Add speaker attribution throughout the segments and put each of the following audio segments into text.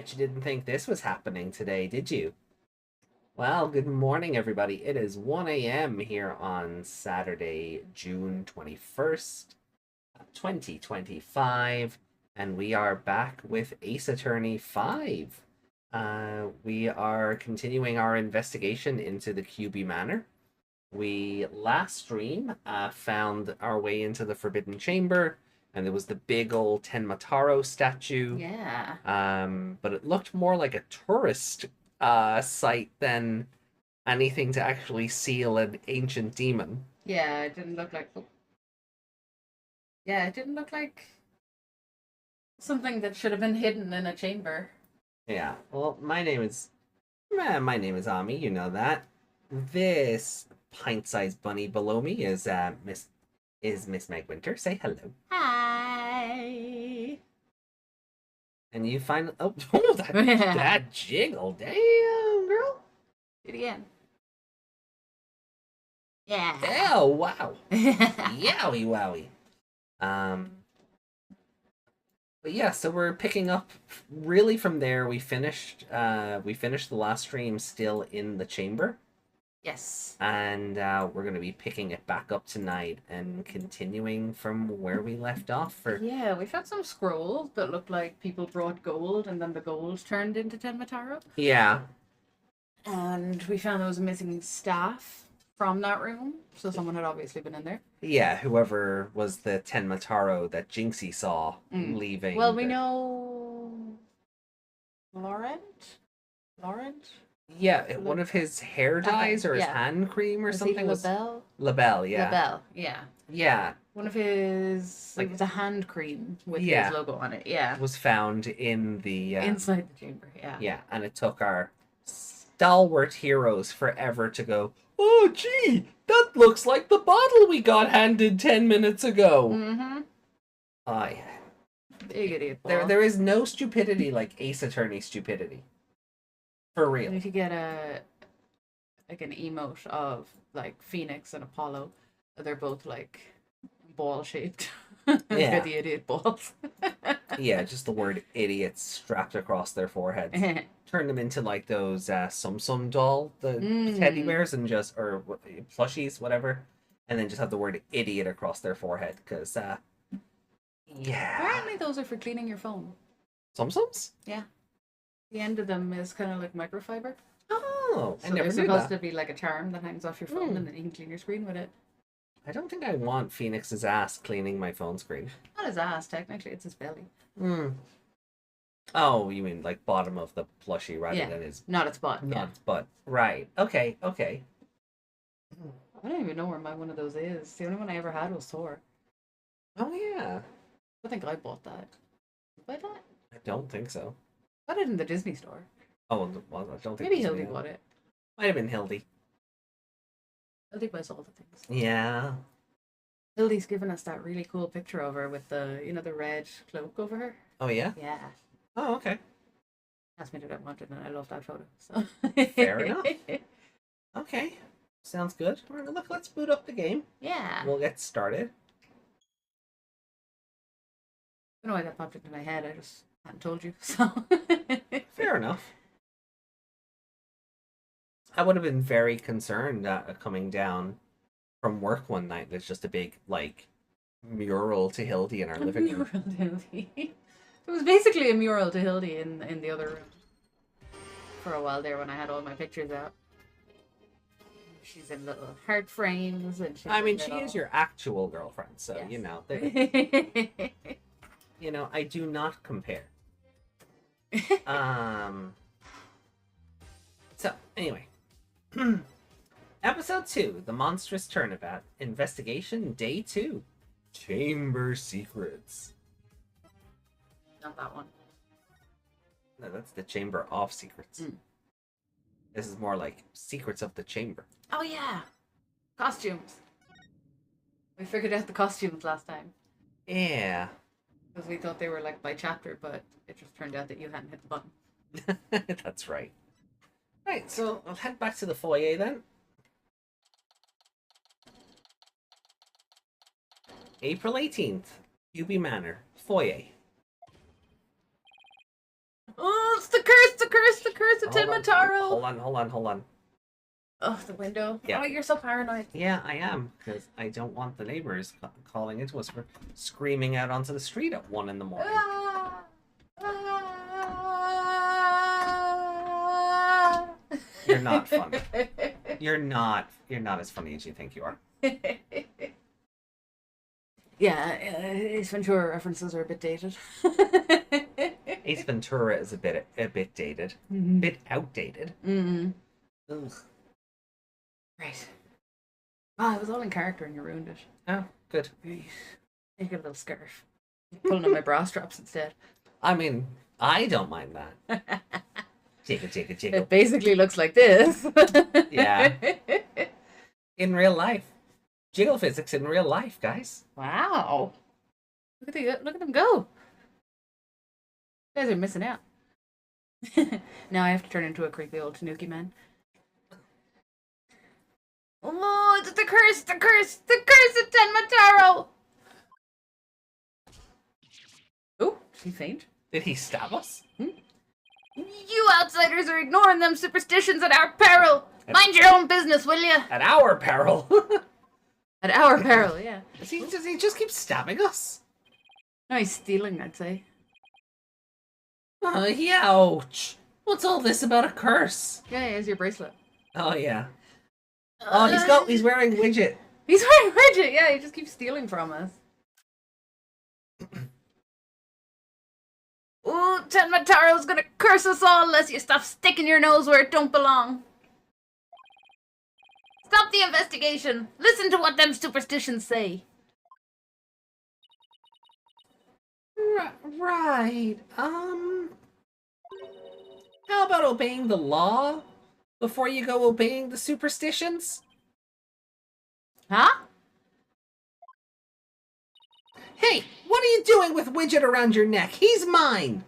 Speaker 1: Bet you didn't think this was happening today, did you? Well, good morning, everybody. It is 1 a.m. here on Saturday, June 21st, 2025, and we are back with Ace Attorney 5. We are continuing our investigation into the QB Manor. We last stream found our way into the Forbidden Chamber, and there was the big old Tenmataro statue.
Speaker 2: Yeah.
Speaker 1: But it looked more like a tourist site than anything to actually seal an ancient demon.
Speaker 2: Yeah, it didn't look like. Yeah, it didn't look like something that should have been hidden in a chamber.
Speaker 1: Yeah. Well, my name is A.M.I. You know that. This pint-sized bunny below me is Miss Meg Winter. Say hello.
Speaker 2: Hi.
Speaker 1: And you find that jiggle, damn girl.
Speaker 2: Do it again. Yeah.
Speaker 1: Oh wow. Yowie wowie. But yeah, so we're picking up really from there. We finished the last stream still in the chamber.
Speaker 2: Yes.
Speaker 1: And we're going to be picking it back up tonight and continuing from where we left off.
Speaker 2: Yeah, we found some scrolls that looked like people brought gold and then the gold turned into Tenmataro.
Speaker 1: Yeah.
Speaker 2: And we found there was a missing staff from that room, so someone had obviously been in there.
Speaker 1: Yeah, whoever was the Tenmataro that Jinxie saw leaving.
Speaker 2: Well, we know Laurent?
Speaker 1: Yeah, one of his hair dyes or his hand cream or something was
Speaker 2: Labelle,
Speaker 1: yeah.
Speaker 2: Labelle, yeah.
Speaker 1: Yeah.
Speaker 2: One of his it was a hand cream with his logo on it, yeah.
Speaker 1: Was found in the
Speaker 2: inside the chamber, yeah.
Speaker 1: Yeah, and it took our stalwart heroes forever to go, oh gee, that looks like the bottle we got handed 10 minutes ago.
Speaker 2: Mm-hmm.
Speaker 1: Aye.
Speaker 2: Big idiot.
Speaker 1: There is no stupidity like Ace Attorney stupidity. For real.
Speaker 2: If you get an emote of like Phoenix and Apollo, they're both like ball shaped.
Speaker 1: Yeah.
Speaker 2: They're the idiot balls.
Speaker 1: Yeah, just the word idiot strapped across their foreheads. Turn them into like those Sum doll, the teddy bears, and just or plushies, whatever, and then just have the word idiot across their forehead because yeah.
Speaker 2: Apparently those are for cleaning your phone.
Speaker 1: Sums?
Speaker 2: Yeah. The end of them is kind of like microfiber.
Speaker 1: Oh,
Speaker 2: so they're supposed to be like a charm that hangs off your phone and then you can clean your screen with it.
Speaker 1: I don't think I want Phoenix's ass cleaning my phone screen.
Speaker 2: Not his ass, technically. It's his belly.
Speaker 1: Oh, you mean like bottom of the plushie rather than his...
Speaker 2: Not its butt.
Speaker 1: Not its butt. Right. Okay.
Speaker 2: I don't even know where one of those is. The only one I ever had was Thor.
Speaker 1: Oh, yeah.
Speaker 2: I think I bought that. Did I buy that?
Speaker 1: I don't think so.
Speaker 2: I got it in the Disney store.
Speaker 1: Oh, well, I don't think...
Speaker 2: Maybe Hildy bought it.
Speaker 1: Might have been Hildy.
Speaker 2: Hildy buys all the things.
Speaker 1: Yeah.
Speaker 2: Hildy's given us that really cool picture of her with the, the red cloak over her.
Speaker 1: Oh, yeah?
Speaker 2: Yeah.
Speaker 1: Oh, okay.
Speaker 2: Asked me to want it, and I love that photo. So.
Speaker 1: Fair enough. Okay. Sounds good. All right, look, let's boot up the game.
Speaker 2: Yeah.
Speaker 1: We'll get started.
Speaker 2: I don't know why that popped into my head. I just hadn't told you. So.
Speaker 1: Fair enough. I would have been very concerned coming down from work one night. There's just a big, like, mural to Hildy in our living room.
Speaker 2: Mural to Hildy. It was basically a mural to Hildy in the other room. For a while there when I had all my pictures out. She's in little heart frames. And
Speaker 1: I mean, she is your actual girlfriend, so,
Speaker 2: yes.
Speaker 1: I do not compare. So, anyway. Episode 2, The Monstrous Turnabout, Investigation Day 2, Chamber Secrets.
Speaker 2: Not that one.
Speaker 1: No, that's the Chamber of Secrets. This is more like Secrets of the Chamber.
Speaker 2: Oh, yeah. Costumes. We figured out the costumes last time.
Speaker 1: Yeah.
Speaker 2: Because we thought they were like by chapter, but it just turned out that you hadn't hit the button.
Speaker 1: That's right. Right, so I'll head back to the foyer then. April 18th, QB Manor, foyer.
Speaker 2: Oh, it's the a Tenmataro!
Speaker 1: Hold on.
Speaker 2: Oh, the window.
Speaker 1: Yeah.
Speaker 2: Oh, you're so paranoid.
Speaker 1: Yeah, I am, because I don't want the neighbors calling into us for screaming out onto the street at 1 in the morning. You're not funny. You're not as funny as you think you are.
Speaker 2: Yeah, Ace Ventura references are a bit dated.
Speaker 1: Ace Ventura is a bit dated,
Speaker 2: Mm-hmm.
Speaker 1: bit outdated.
Speaker 2: Mm-hmm.
Speaker 1: Ugh.
Speaker 2: Right. Oh, I was all in character and you ruined it.
Speaker 1: Oh, good.
Speaker 2: Right. Make a little scarf. Pulling on my bra straps instead.
Speaker 1: I mean, I don't mind that. Jiggle.
Speaker 2: It basically looks like this.
Speaker 1: Yeah. In real life. Jiggle physics in real life, guys.
Speaker 2: Wow. Look at them go. You guys are missing out. Now I have to turn into a creepy old Tanuki man. Oh, it's the curse of Tenmataro! Oh, she faint.
Speaker 1: Did he stab us?
Speaker 2: You outsiders are ignoring them superstitions at our peril. Mind your own business, will ya?
Speaker 1: At our peril.
Speaker 2: At our peril, yeah.
Speaker 1: Does he just keep stabbing us?
Speaker 2: No, he's stealing, I'd say.
Speaker 1: Yeah, ouch. What's all this about a curse?
Speaker 2: Yeah, here's your bracelet.
Speaker 1: Oh, yeah. Oh, he's wearing widget.
Speaker 2: He's wearing widget, yeah, he just keeps stealing from us. Ooh, Tenmataro's gonna curse us all unless you stop sticking your nose where it don't belong. Stop the investigation. Listen to what them superstitions say.
Speaker 1: Right. How about obeying the law before you go obeying the superstitions?
Speaker 2: Huh?
Speaker 1: Hey, what are you doing with Widget around your neck? He's mine!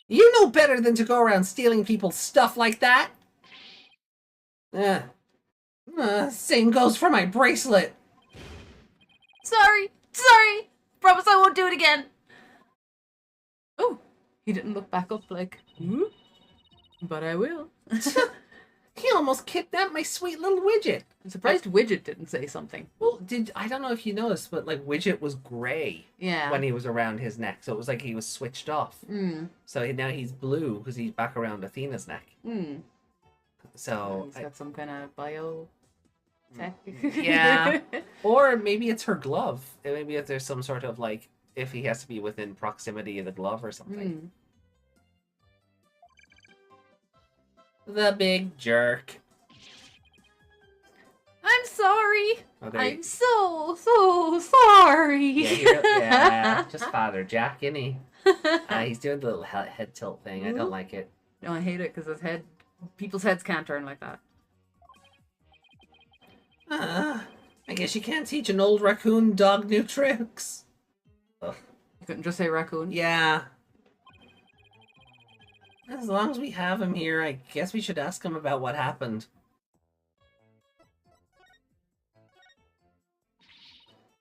Speaker 1: You know better than to go around stealing people's stuff like that! Same goes for my bracelet.
Speaker 2: Sorry. Promise I won't do it again. Oh, he didn't look back up like, but I will.
Speaker 1: He almost kidnapped my sweet little Widget.
Speaker 2: I'm surprised Widget didn't say something.
Speaker 1: Well, I don't know if you noticed, but like Widget was gray when he was around his neck, so it was like he was switched off. So now he's blue because he's back around Athena's neck. So
Speaker 2: he's got some kind of bio tech.
Speaker 1: Yeah. Or maybe it's her glove. Maybe if there's some sort of like, if he has to be within proximity of the glove or something. The big jerk.
Speaker 2: I'm sorry.
Speaker 1: Okay.
Speaker 2: I'm so sorry.
Speaker 1: Yeah, just Father Jack, isn't he? He's doing the little head tilt thing. I don't like it.
Speaker 2: No, I hate it because people's heads can't turn like that.
Speaker 1: I guess you can't teach an old raccoon dog new tricks. Ugh.
Speaker 2: You couldn't just say raccoon?
Speaker 1: Yeah. As long as we have him here, I guess we should ask him about what happened.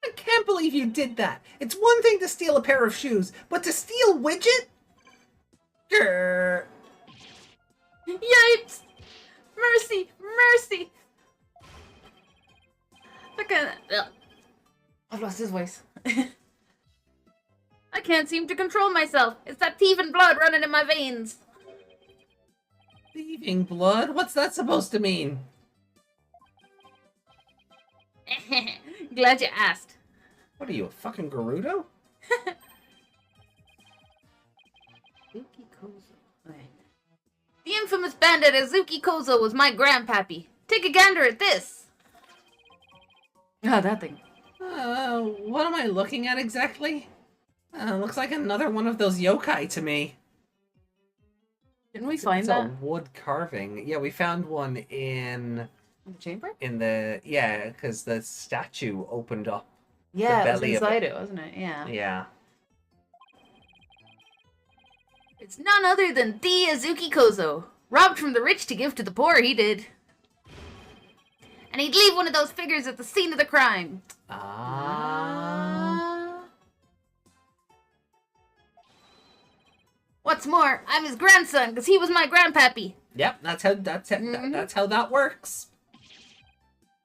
Speaker 1: I can't believe you did that. It's one thing to steal a pair of shoes, but to steal Widget? Grr.
Speaker 2: Yipes! Mercy! I've lost his voice. I can't seem to control myself. It's that thieving blood running in my veins.
Speaker 1: Thieving blood? What's that supposed to mean?
Speaker 2: Glad you asked.
Speaker 1: What are you, a fucking Gerudo?
Speaker 2: The infamous bandit Azuki Kozo was my grandpappy. Take a gander at this. Ah, that thing.
Speaker 1: What am I looking at exactly? Looks like another one of those yokai to me.
Speaker 2: Didn't we find that?
Speaker 1: It's a wood carving. Yeah, we found one in
Speaker 2: the chamber?
Speaker 1: Because the statue opened up.
Speaker 2: Yeah, it was inside it, wasn't it? Yeah.
Speaker 1: Yeah.
Speaker 2: It's none other than the Azuki Kozo. Robbed from the rich to give to the poor, he did. And he'd leave one of those figures at the scene of the crime. What's What's more, I'm his grandson, because he was my grandpappy.
Speaker 1: Yep, that's how that works.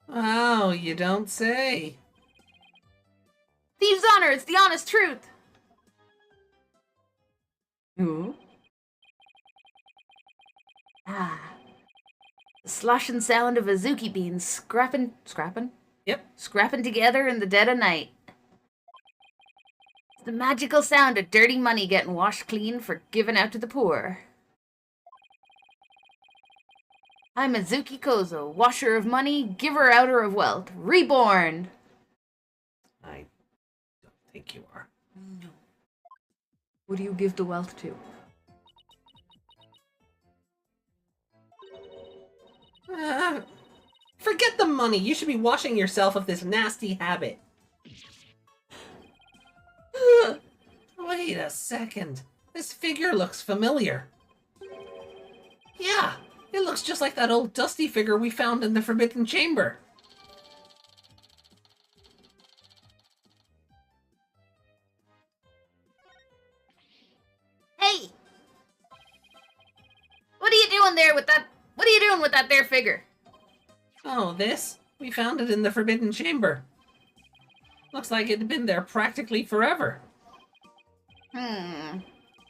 Speaker 1: Oh, you don't say.
Speaker 2: Thieves' honor, it's the honest truth. Ooh. Ah. The sloshing sound of azuki beans scrapping?
Speaker 1: Yep.
Speaker 2: Scrapping together in the dead of night. It's the magical sound of dirty money getting washed clean for giving out to the poor. I'm Azuki Kozo, washer of money, giver outer of wealth, reborn.
Speaker 1: I don't think you are.
Speaker 2: No. What do you give the wealth to?
Speaker 1: Forget the money. You should be washing yourself of this nasty habit. Wait a second. This figure looks familiar. Yeah, it looks just like that old dusty figure we found in the Forbidden Chamber.
Speaker 2: Hey! What are you doing there with that? What are you doing with that there figure?
Speaker 1: Oh, this? We found it in the Forbidden Chamber. Looks like it had been there practically forever.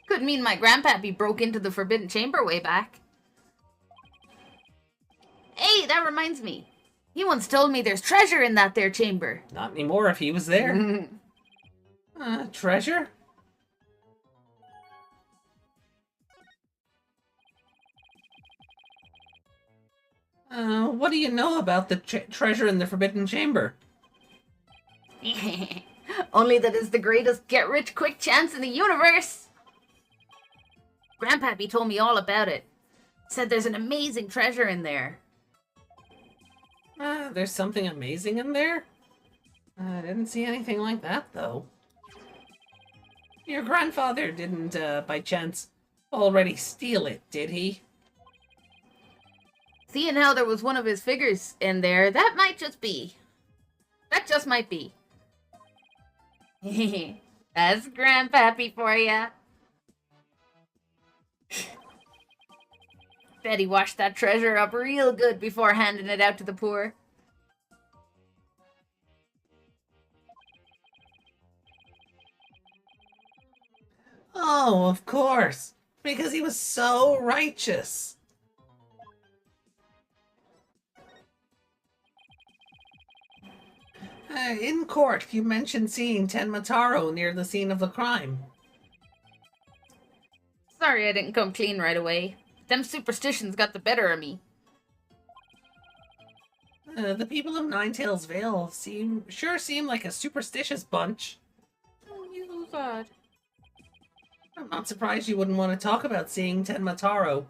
Speaker 2: Could mean my grandpappy broke into the Forbidden Chamber way back. Hey, that reminds me. He once told me there's treasure in that there chamber.
Speaker 1: Not anymore if he was there. Treasure? What do you know about the treasure in the Forbidden Chamber?
Speaker 2: Only that it's the greatest get-rich-quick chance in the universe. Grandpappy told me all about it. Said there's an amazing treasure in there.
Speaker 1: There's something amazing in there? I didn't see anything like that, though. Your grandfather didn't, by chance, already steal it, did he?
Speaker 2: Seeing how there was one of his figures in there, that might just be. That just might be. That's Grandpappy for ya. Bet he washed that treasure up real good before handing it out to the poor.
Speaker 1: Oh, of course. Because he was so righteous. In court, you mentioned seeing Tenmataro near the scene of the crime.
Speaker 2: Sorry I didn't come clean right away. Them superstitions got the better of me.
Speaker 1: The people of Ninetails Vale sure seem like a superstitious bunch.
Speaker 2: Oh, you're so sad.
Speaker 1: I'm not surprised you wouldn't want to talk about seeing Tenmataro.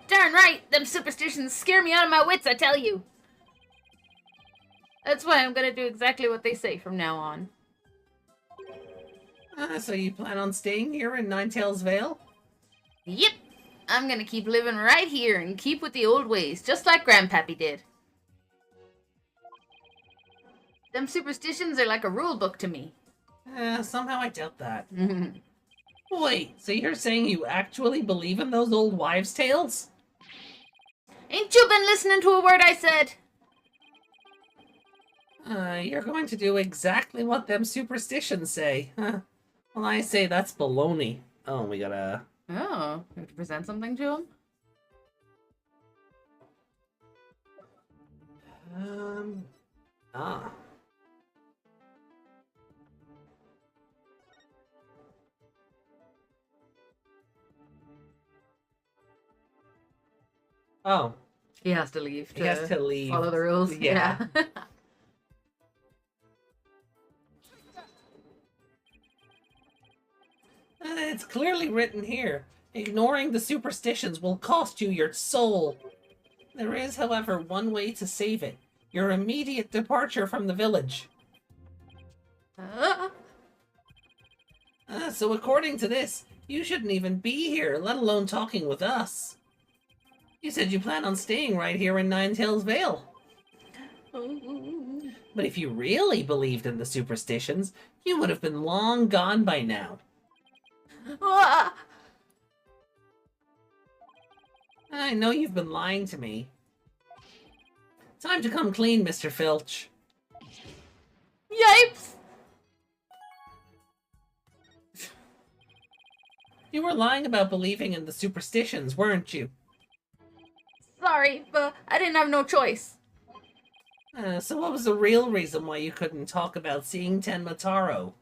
Speaker 2: Darn right! Them superstitions scare me out of my wits, I tell you! That's why I'm gonna do exactly what they say from now on.
Speaker 1: So you plan on staying here in Ninetails Vale?
Speaker 2: Yep! I'm gonna keep living right here and keep with the old ways, just like Grandpappy did. Them superstitions are like a rule book to me.
Speaker 1: Somehow I doubt that. Wait, so you're saying you actually believe in those old wives' tales?
Speaker 2: Ain't you been listening to a word I said?
Speaker 1: You're going to do exactly what them superstitions say. Huh. Well, I say that's baloney. Oh, we gotta...
Speaker 2: Oh, you have to present something to him?
Speaker 1: Ah. Oh.
Speaker 2: He has to leave.
Speaker 1: He has to leave.
Speaker 2: Follow the rules.
Speaker 1: Yeah. It's clearly written here. Ignoring the superstitions will cost you your soul. There is, however, one way to save it. Your immediate departure from the village. So according to this, you shouldn't even be here, let alone talking with us. You said you plan on staying right here in Ninetails Vale. But if you really believed in the superstitions, you would have been long gone by now.
Speaker 2: Ah!
Speaker 1: I know you've been lying to me. Time to come clean, Mr. Filch.
Speaker 2: Yipes!
Speaker 1: You were lying about believing in the superstitions, weren't you?
Speaker 2: Sorry, but I didn't have no choice.
Speaker 1: So what was the real reason why you couldn't talk about seeing Tenma Taro?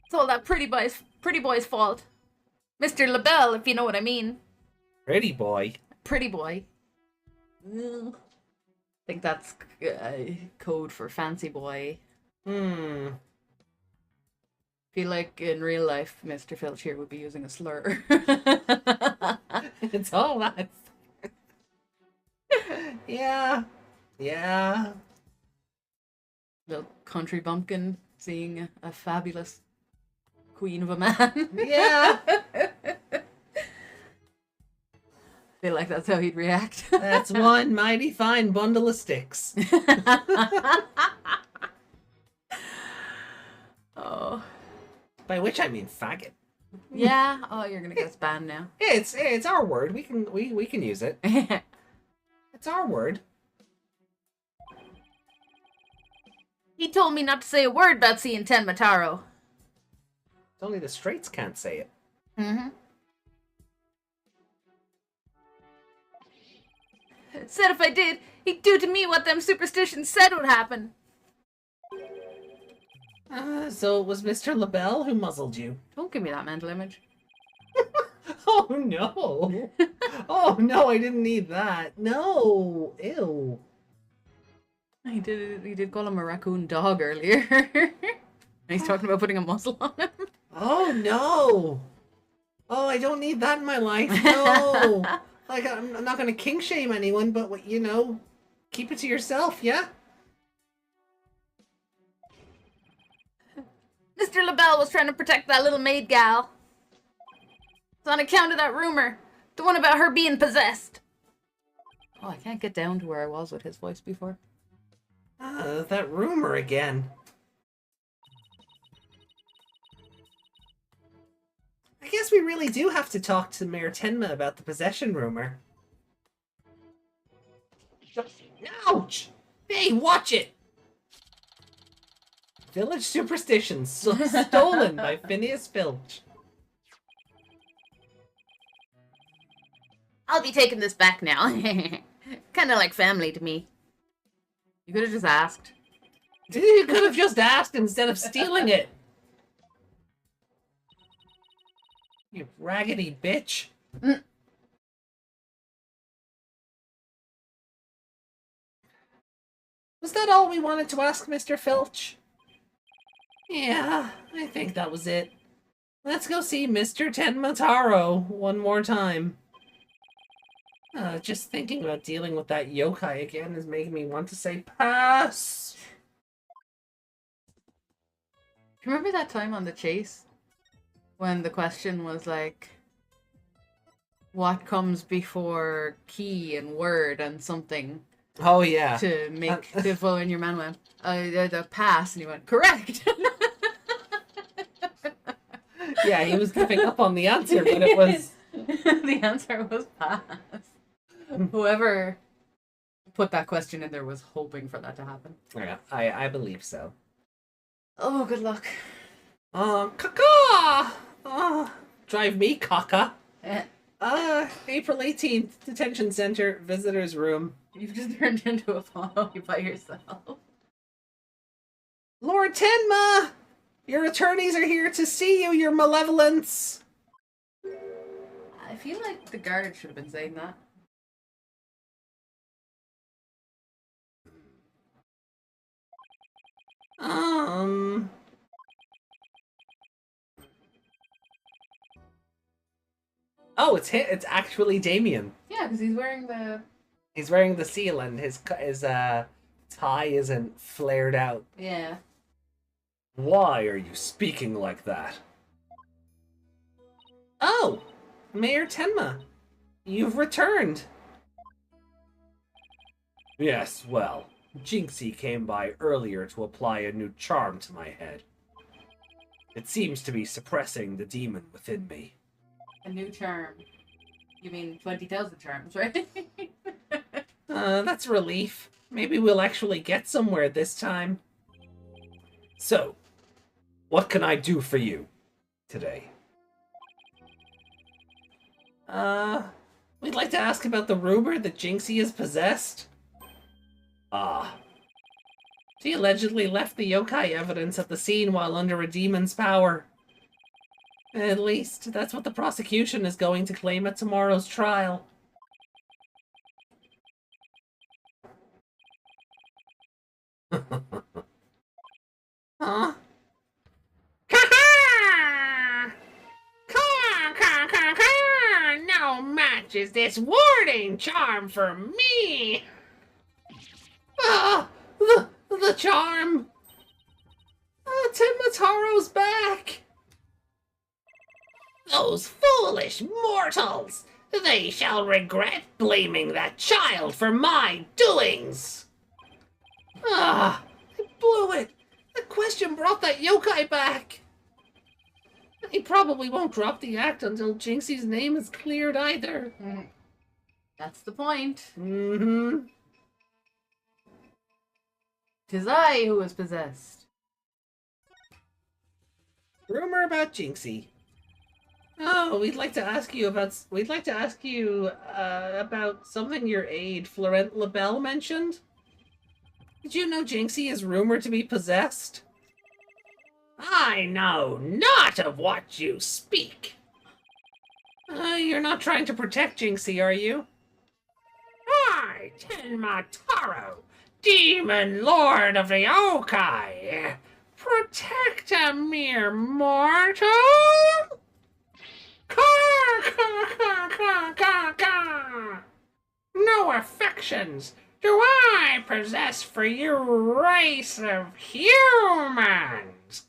Speaker 2: It's all that pretty boy's fault. Mr. LaBelle, if you know what I mean.
Speaker 1: Pretty boy.
Speaker 2: Pretty boy. I think that's code for fancy boy. Feel like in real life, Mr. Filch here would be using a slur.
Speaker 1: It's all that. Yeah. Yeah.
Speaker 2: Little country bumpkin seeing a fabulous queen of a man.
Speaker 1: Yeah.
Speaker 2: Feel like that's how he'd react.
Speaker 1: That's one mighty fine bundle of sticks.
Speaker 2: Oh.
Speaker 1: By which I mean faggot.
Speaker 2: Yeah. Oh, you're gonna get us banned now.
Speaker 1: It's our word. We can use it. It's our word.
Speaker 2: He told me not to say a word about seeing Tenma Taro.
Speaker 1: Only the straights can't say it.
Speaker 2: Mm-hmm. Said if I did, he'd do to me what them superstitions said would happen.
Speaker 1: So it was Mr. LaBelle who muzzled you.
Speaker 2: Don't give me that mental image.
Speaker 1: Oh no! Oh no! I didn't need that. No! Ew.
Speaker 2: He did call him a raccoon dog earlier. He's talking about putting a muzzle on him.
Speaker 1: Oh no! Oh, I don't need that in my life. No. Like I'm not gonna kink shame anyone, but you know, keep it to yourself. Yeah.
Speaker 2: Mr. LaBelle was trying to protect that little maid gal. It's on account of that rumor. The one about her being possessed. Oh, I can't get down to where I was with his voice before.
Speaker 1: That rumor again. I guess we really do have to talk to Mayor Tenma about the possession rumor. Ouch! Hey, watch it! Village superstitions stolen by Phineas Filch.
Speaker 2: I'll be taking this back now. Kind of like family to me. You could have just asked.
Speaker 1: You could have just asked instead of stealing it. You raggedy bitch. Was that all we wanted to ask, Mr. Filch? Yeah, I think that was it. Let's go see Mr. Tenma Taro one more time. Just thinking about dealing with that yokai again is making me want to say pass.
Speaker 2: Do you remember that time on the chase? When the question was like, what comes before key and word and something?
Speaker 1: Oh, yeah.
Speaker 2: To make the flow in your man went, the pass, and he went, correct.
Speaker 1: Yeah, he was giving up on the answer, but it was...
Speaker 2: The answer was pass. Whoever put that question in there was hoping for that to happen.
Speaker 1: Yeah, I believe so.
Speaker 2: Oh, good luck.
Speaker 1: Caca! Drive me, caca. April 18th, detention center, visitor's room.
Speaker 2: You've just turned into a follow by yourself.
Speaker 1: Lord Tenma! Your attorneys are here to see you, your malevolence!
Speaker 2: I feel like the guard should have been saying that.
Speaker 1: Oh, it's actually Damien.
Speaker 2: Yeah, because he's wearing the...
Speaker 1: He's wearing the seal and his tie isn't flared out.
Speaker 2: Yeah.
Speaker 1: Why are you speaking like that? Oh! Mayor Tenma! You've returned! Yes, well, Jinxie came by earlier to apply a new charm to my head. It seems to be suppressing the demon within me.
Speaker 2: A new charm. You mean 20,000 charms, right?
Speaker 1: That's a relief. Maybe we'll actually get somewhere this time. So, what can I do for you today? We'd like to ask about the rumor that Jinxie is possessed. She allegedly left the yokai evidence at the scene while under a demon's power. At least, that's what the prosecution is going to claim at tomorrow's trial. Huh? No matches this warding charm for me! The charm! Tenmataro's back! Those foolish mortals! They shall regret blaming that child for my doings! I blew it! The question brought that yokai back! He probably won't drop the act until Jinxie's name is cleared either.
Speaker 2: That's the point.
Speaker 1: Mm-hmm.
Speaker 2: 'Tis I who was possessed.
Speaker 1: Rumor about Jinxie. Oh, we'd like to ask you about something your aide, Florent Labelle, mentioned. Did you know Jinxie is rumored to be possessed? I know not of what you speak. You're not trying to protect Jinxie, are you? I, Tenmataro, Demon Lord of the Yokai, protect a mere mortal? No affections do I possess for you race of humans.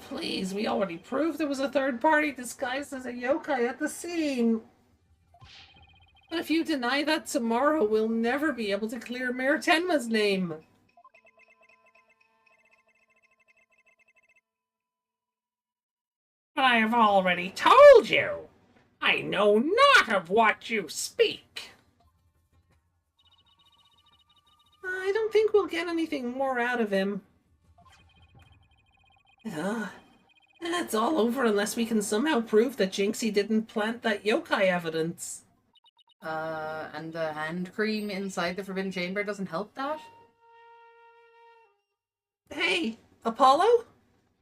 Speaker 1: Please, we already proved there was a third party disguised as a yokai at the scene. But if you deny that tomorrow, we'll never be able to clear Mayor Tenma's name. But I have already told you. I know not of what you speak. I don't think we'll get anything more out of him. It's all over unless we can somehow prove that Jinxie didn't plant that yokai evidence.
Speaker 2: And the hand cream inside the Forbidden Chamber doesn't help that?
Speaker 1: Hey, Apollo?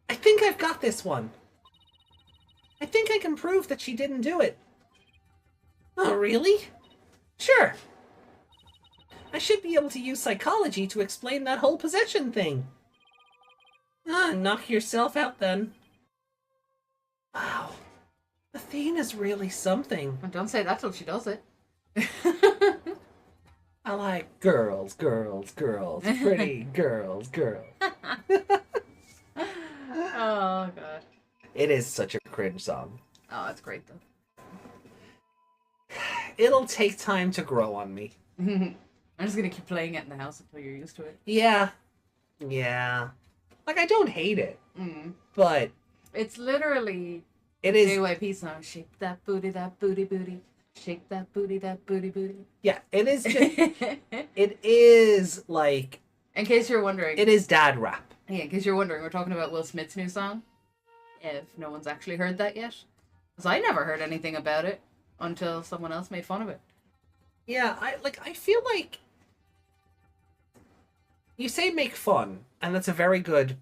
Speaker 1: I think I've got this one. I think I can prove that she didn't do it. Oh, really? Sure. I should be able to use psychology to explain that whole possession thing. Knock yourself out then. Wow. Athena's really something.
Speaker 2: Well, don't say that till she does it.
Speaker 1: I like girls, pretty girls.
Speaker 2: Oh, God.
Speaker 1: It is such a cringe song.
Speaker 2: Oh, it's great, though.
Speaker 1: It'll take time to grow on me.
Speaker 2: I'm just gonna keep playing it in the house until you're used to it.
Speaker 1: Yeah. Like, I don't hate it. But...
Speaker 2: It's literally...
Speaker 1: It is...
Speaker 2: JYP song. Shake that booty, booty. Shake that booty, booty.
Speaker 1: Yeah, it is just... It is, like...
Speaker 2: In case you're wondering...
Speaker 1: It is dad rap.
Speaker 2: Yeah, in case you're wondering, we're talking about Will Smith's new song. If no one's actually heard that yet. Because I never heard anything about it until someone else made fun of it.
Speaker 1: Yeah, I feel like... You say make fun, and that's a very good...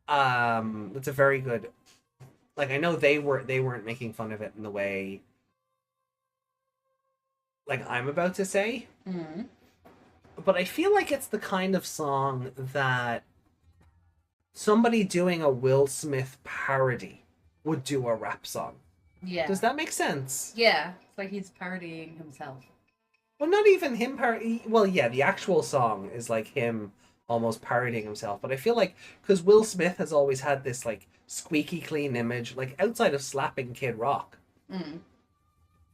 Speaker 1: Like, I know they weren't making fun of it in the way... like I'm about to say.
Speaker 2: Mm-hmm.
Speaker 1: But I feel like it's the kind of song that somebody doing a Will Smith parody would do a rap song.
Speaker 2: Yeah.
Speaker 1: Does that make sense?
Speaker 2: Yeah. It's like he's parodying himself.
Speaker 1: Well, not even him well, yeah, the actual song is like him almost parodying himself. But I feel like, because Will Smith has always had this, like, squeaky clean image, like, outside of slapping Kid Rock.
Speaker 2: Mm.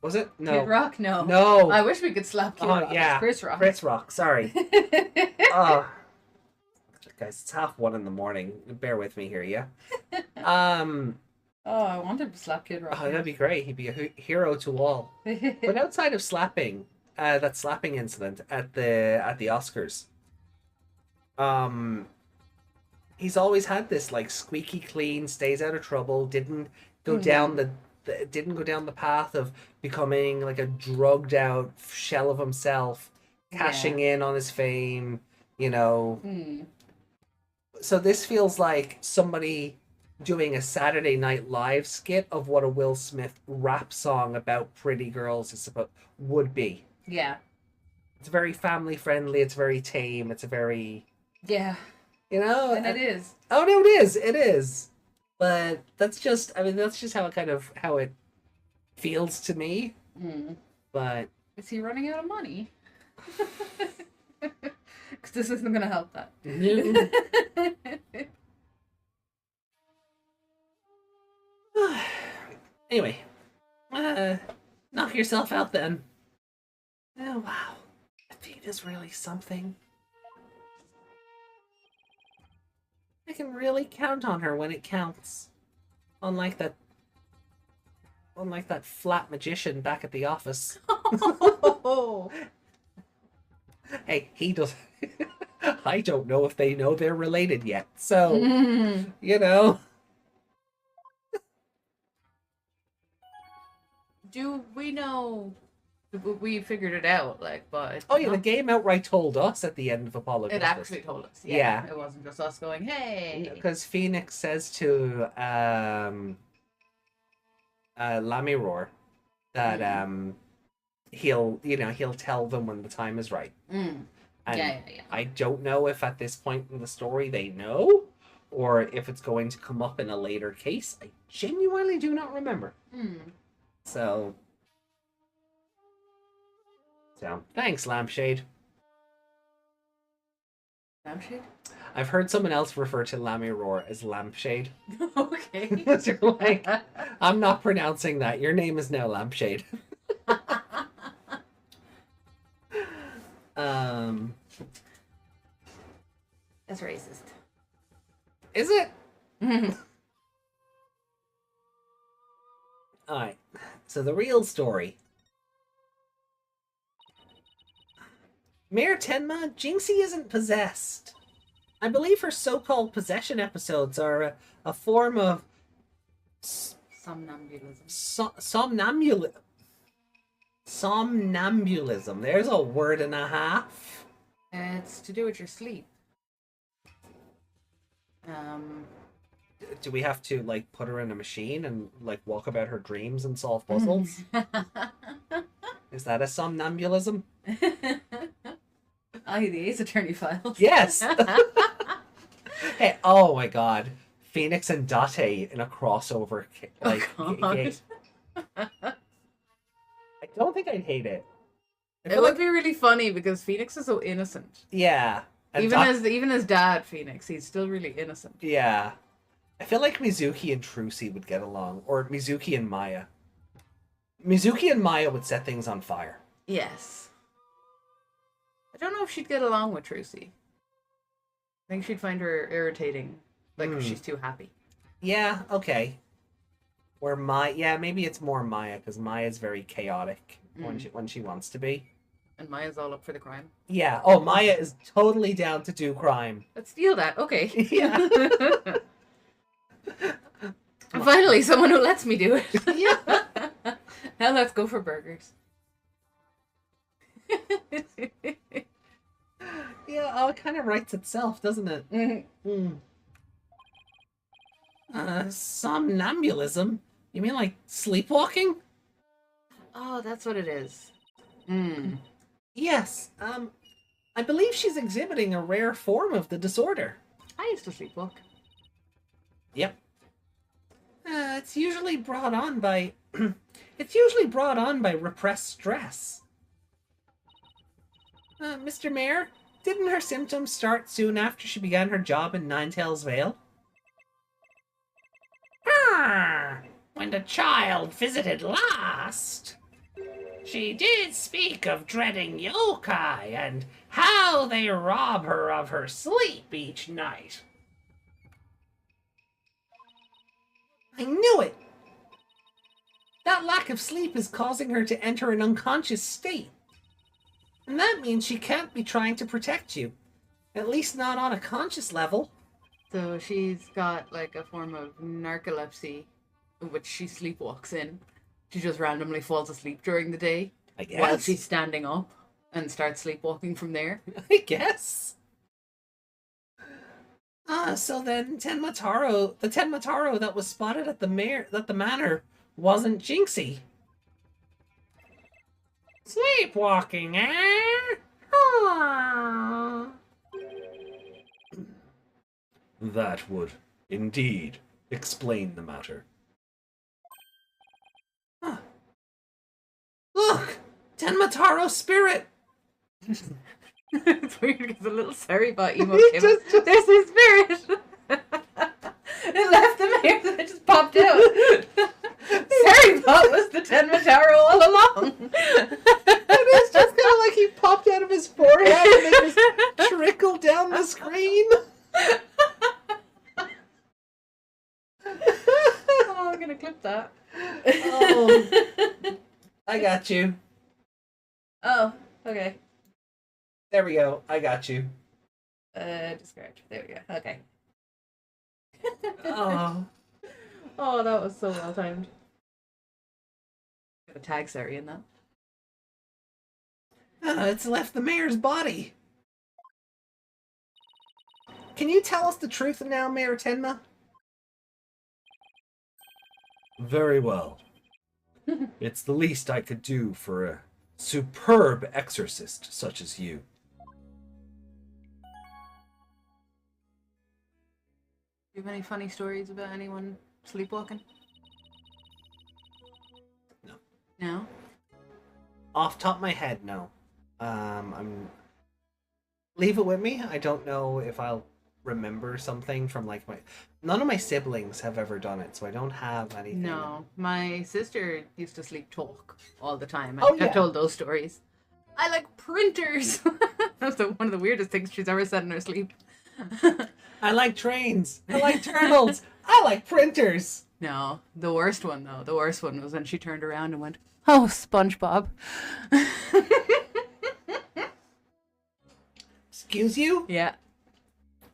Speaker 1: Was it? No.
Speaker 2: Kid Rock? No.
Speaker 1: No.
Speaker 2: I wish we could slap Kid Rock.
Speaker 1: Yeah.
Speaker 2: Chris Rock.
Speaker 1: Chris Rock, sorry. guys, it's 1:30 in the morning. Bear with me here, yeah?
Speaker 2: Oh, I want him to slap Kid Rock.
Speaker 1: Oh, that'd be great. He'd be a hero to all. But outside of slapping, that slapping incident at the Oscars, he's always had this like squeaky clean, stays out of trouble, didn't go down didn't go down the path of becoming like a drugged out shell of himself, cashing in on his fame, you know. So this feels like somebody doing a Saturday Night Live skit of what a Will Smith rap song about pretty girls would be.
Speaker 2: Yeah.
Speaker 1: It's very family friendly, it's very tame, it's a very...
Speaker 2: Yeah.
Speaker 1: You know?
Speaker 2: And it is.
Speaker 1: Oh, no, it is. But that's just how it feels to me. But...
Speaker 2: Is he running out of money? Because this isn't going to help that.
Speaker 1: Anyway, knock yourself out then. Oh wow, Athena's really something. I can really count on her when it counts. Unlike that flat magician back at the office. Hey, he does. I don't know if they know they're related yet, so you know.
Speaker 2: Do we know? We figured it out, like, but...
Speaker 1: Oh, yeah, the game outright told us at the end of Apollo
Speaker 2: It
Speaker 1: Christmas.
Speaker 2: actually told us. Yeah. It wasn't just us going, hey!
Speaker 1: Because Phoenix says to Lamiror that he'll tell them when the time is right. And
Speaker 2: yeah.
Speaker 1: I don't know if at this point in the story they know, or if it's going to come up in a later case. I genuinely do not remember. So, thanks, Lampshade.
Speaker 2: Lampshade?
Speaker 1: I've heard someone else refer to Lamiror as Lampshade.
Speaker 2: Okay.
Speaker 1: So like, I'm not pronouncing that. Your name is now Lampshade.
Speaker 2: That's racist.
Speaker 1: Is it? Alright, so the real story. Mayor Tenma, Jinxie isn't possessed. I believe her so-called possession episodes are a form of...
Speaker 2: Somnambulism.
Speaker 1: Somnambulism. There's a word and a half.
Speaker 2: It's to do with your sleep.
Speaker 1: Do we have to like put her in a machine and like walk about her dreams and solve puzzles? Is that a somnambulism?
Speaker 2: The Ace Attorney files.
Speaker 1: Yes. Hey, oh my god, Phoenix and Date in a crossover like game. I don't think I'd hate it.
Speaker 2: It would be really funny because Phoenix is so innocent.
Speaker 1: Yeah.
Speaker 2: Even as Dad Phoenix, he's still really innocent.
Speaker 1: Yeah. I feel like Mizuki and Trucy would get along. Or Mizuki and Maya. Mizuki and Maya would set things on fire.
Speaker 2: Yes. I don't know if she'd get along with Trucy. I think she'd find her irritating. Like, if she's too happy.
Speaker 1: Yeah, okay. Or maybe it's more Maya, because Maya's very chaotic when she wants to be.
Speaker 2: And Maya's all up for the crime.
Speaker 1: Yeah. Oh, Maya is totally down to do crime.
Speaker 2: Let's steal that. Okay.
Speaker 1: Yeah.
Speaker 2: Finally, someone who lets me do it.
Speaker 1: Yeah.
Speaker 2: Now let's go for burgers.
Speaker 1: Yeah, oh, it kind of writes itself, doesn't it? Somnambulism? You mean like sleepwalking?
Speaker 2: Oh, that's what it is.
Speaker 1: Yes. I believe she's exhibiting a rare form of the disorder.
Speaker 2: I used to sleepwalk.
Speaker 1: Yep. It's usually brought on by repressed stress. Mr. Mayor, didn't her symptoms start soon after she began her job in Ninetales Vale? When the child visited last. She did speak of dreading yokai and how they rob her of her sleep each night. I knew it! That lack of sleep is causing her to enter an unconscious state. And that means she can't be trying to protect you. At least not on a conscious level.
Speaker 2: So she's got like a form of narcolepsy, which she sleepwalks in. She just randomly falls asleep during the day.
Speaker 1: I guess.
Speaker 2: While she's standing up and starts sleepwalking from there.
Speaker 1: I guess. So then the Tenmataro that was spotted at the manor wasn't Jinxie. Sleepwalking, eh? Aww. That would indeed explain the matter. Huh. Look! Tenmataro's spirit!
Speaker 2: It's weird because the little Saribot emote came out. There's his spirit! It left the mayor and it just popped out. Saribot was the Tenmataro all along.
Speaker 1: It is just kind of like he popped out of his forehead and they just trickled down the screen.
Speaker 2: Oh, I'm gonna clip that.
Speaker 1: Oh, I got you.
Speaker 2: Oh, okay.
Speaker 1: There we go. I got you.
Speaker 2: Described. There we go. Okay.
Speaker 1: Oh.
Speaker 2: Oh, that was so well timed. Got a tag Sari in that.
Speaker 1: It's left the mayor's body. Can you tell us the truth now, Mayor Tenma? Very well. It's the least I could do for a superb exorcist such as you.
Speaker 2: Do you have any funny stories about anyone sleepwalking?
Speaker 1: No.
Speaker 2: No?
Speaker 1: Off top of my head, no. Leave it with me. I don't know if I'll remember something from like none of my siblings have ever done it, so I don't have anything.
Speaker 2: No. My sister used to sleep talk all the time.
Speaker 1: Oh,
Speaker 2: I've
Speaker 1: yeah.
Speaker 2: told those stories. I like printers. That's one of the weirdest things she's ever said in her sleep.
Speaker 1: I like trains. I like turtles. I like printers.
Speaker 2: No, the worst one though. The worst one was when she turned around and went, "Oh, SpongeBob."
Speaker 1: Excuse you?
Speaker 2: Yeah.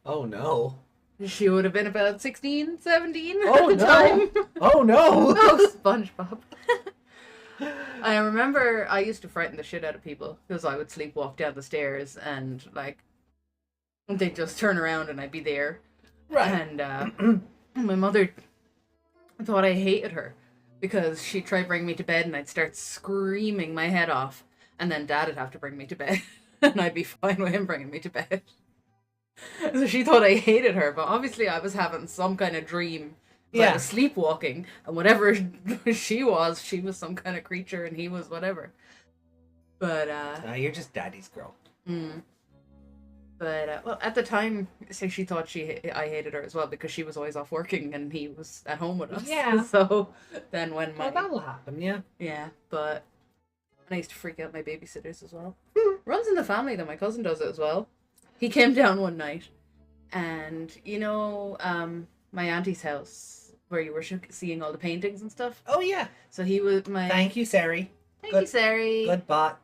Speaker 1: Oh no.
Speaker 2: She would have been about 16, 17
Speaker 1: Oh
Speaker 2: at the
Speaker 1: no.
Speaker 2: time.
Speaker 1: Oh no.
Speaker 2: Oh, SpongeBob. I remember I used to frighten the shit out of people because I would sleepwalk down the stairs and like they'd just turn around and I'd be there.
Speaker 1: Right.
Speaker 2: And my mother thought I hated her because she'd try to bring me to bed and I'd start screaming my head off, and then Dad would have to bring me to bed and I'd be fine with him bringing me to bed. So she thought I hated her, but obviously I was having some kind of dream. I was sleepwalking, and whatever she was some kind of creature and he was whatever. But
Speaker 1: you're just daddy's girl.
Speaker 2: But well, at the time, so she thought I hated her as well because she was always off working and he was at home with us.
Speaker 1: Yeah.
Speaker 2: So then when my
Speaker 1: that'll happen, yeah.
Speaker 2: yeah, but and I used to freak out my babysitters as well. Runs in the family that my cousin does it as well. He came down one night, and you know, my auntie's house where you were seeing all the paintings and stuff.
Speaker 1: Oh yeah.
Speaker 2: So he was my.
Speaker 1: Thank you, Sari.
Speaker 2: Thank you, Sari.
Speaker 1: Good bot.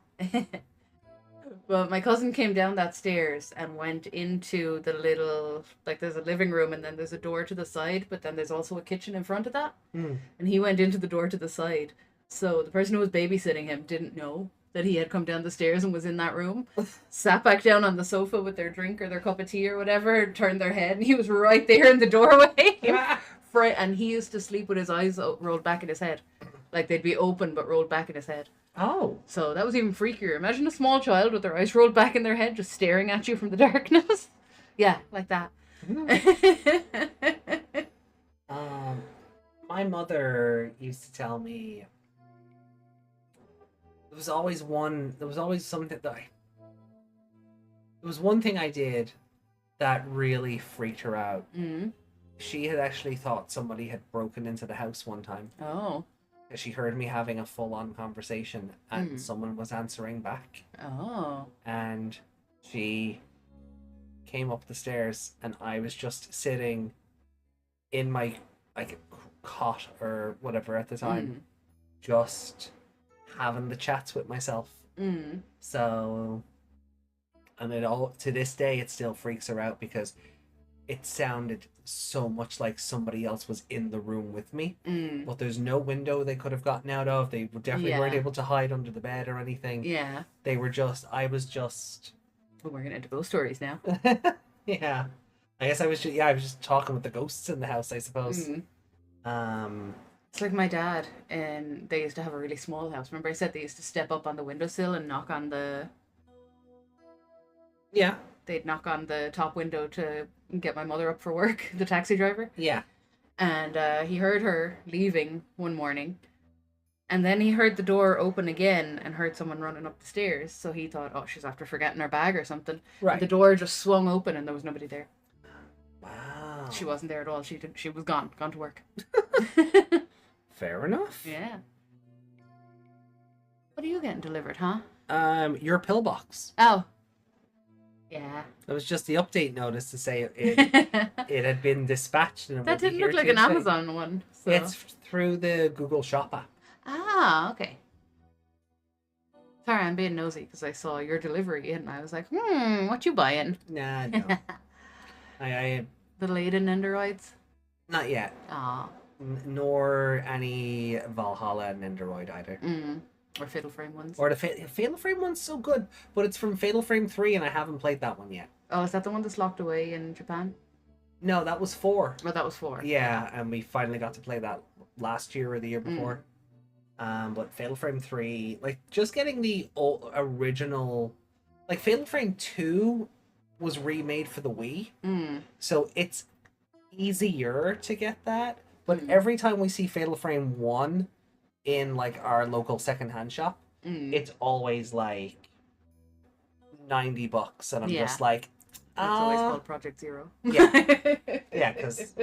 Speaker 2: Well, my cousin came down that stairs and went into the little, like there's a living room and then there's a door to the side, but then there's also a kitchen in front of that. And he went into the door to the side. So the person who was babysitting him didn't know that he had come down the stairs and was in that room, sat back down on the sofa with their drink or their cup of tea or whatever, turned their head, and he was right there in the doorway. And he used to sleep with his eyes rolled back in his head. Like they'd be open but rolled back in his head.
Speaker 1: Oh.
Speaker 2: So that was even freakier. Imagine a small child with their eyes rolled back in their head just staring at you from the darkness. Yeah, like that.
Speaker 1: My mother used to tell me there was always something that there was one thing I did that really freaked her out. She had actually thought somebody had broken into the house one time.
Speaker 2: Oh.
Speaker 1: She heard me having a full-on conversation, and someone was answering back.
Speaker 2: Oh.
Speaker 1: And she came up the stairs, and I was just sitting in my like cot or whatever at the time, just having the chats with myself. So, and it all to this day it still freaks her out because it sounded so much like somebody else was in the room with me, but there's no window they could have gotten out of. They definitely weren't able to hide under the bed or anything.
Speaker 2: Yeah.
Speaker 1: They were just, I was just...
Speaker 2: Well, we're getting into ghost stories now.
Speaker 1: Yeah. I guess I was just talking with the ghosts in the house, I suppose.
Speaker 2: It's like my dad, and they used to have a really small house. Remember I said they used to step up on the windowsill and knock on the...
Speaker 1: Yeah.
Speaker 2: They'd knock on the top window to get my mother up for work, the taxi driver.
Speaker 1: Yeah.
Speaker 2: And he heard her leaving one morning. And then he heard the door open again and heard someone running up the stairs. So he thought, oh, she's after forgetting her bag or something.
Speaker 1: Right.
Speaker 2: And the door just swung open and there was nobody there.
Speaker 1: Wow.
Speaker 2: She wasn't there at all. She was gone to work.
Speaker 1: Fair enough.
Speaker 2: Yeah. What are you getting delivered, huh?
Speaker 1: Your pillbox.
Speaker 2: Oh. Yeah.
Speaker 1: It was just the update notice to say it had been dispatched. And
Speaker 2: that didn't look like an Amazon one. So.
Speaker 1: It's through the Google Shop app.
Speaker 2: Ah, okay. Sorry, I'm being nosy because I saw your delivery and I was like, what you buying?
Speaker 1: Nah, no. I
Speaker 2: The Layton Nendoroids?
Speaker 1: Not yet.
Speaker 2: Ah.
Speaker 1: Nor any Valhalla Nendoroid either.
Speaker 2: Or Fatal Frame ones.
Speaker 1: Or the Fatal Frame one's so good, but it's from Fatal Frame 3 and I haven't played that one yet.
Speaker 2: Oh, is that the one that's locked away in Japan?
Speaker 1: No, that was 4.
Speaker 2: Oh, that was 4.
Speaker 1: Yeah, and we finally got to play that last year or the year before. But Fatal Frame 3, like, just getting the original... Like, Fatal Frame 2 was remade for the Wii, so it's easier to get that. But every time we see Fatal Frame 1 in, like, our local secondhand shop, it's always, like, $90, and I'm just like...
Speaker 2: It's always called Project Zero.
Speaker 1: Yeah. Yeah, because...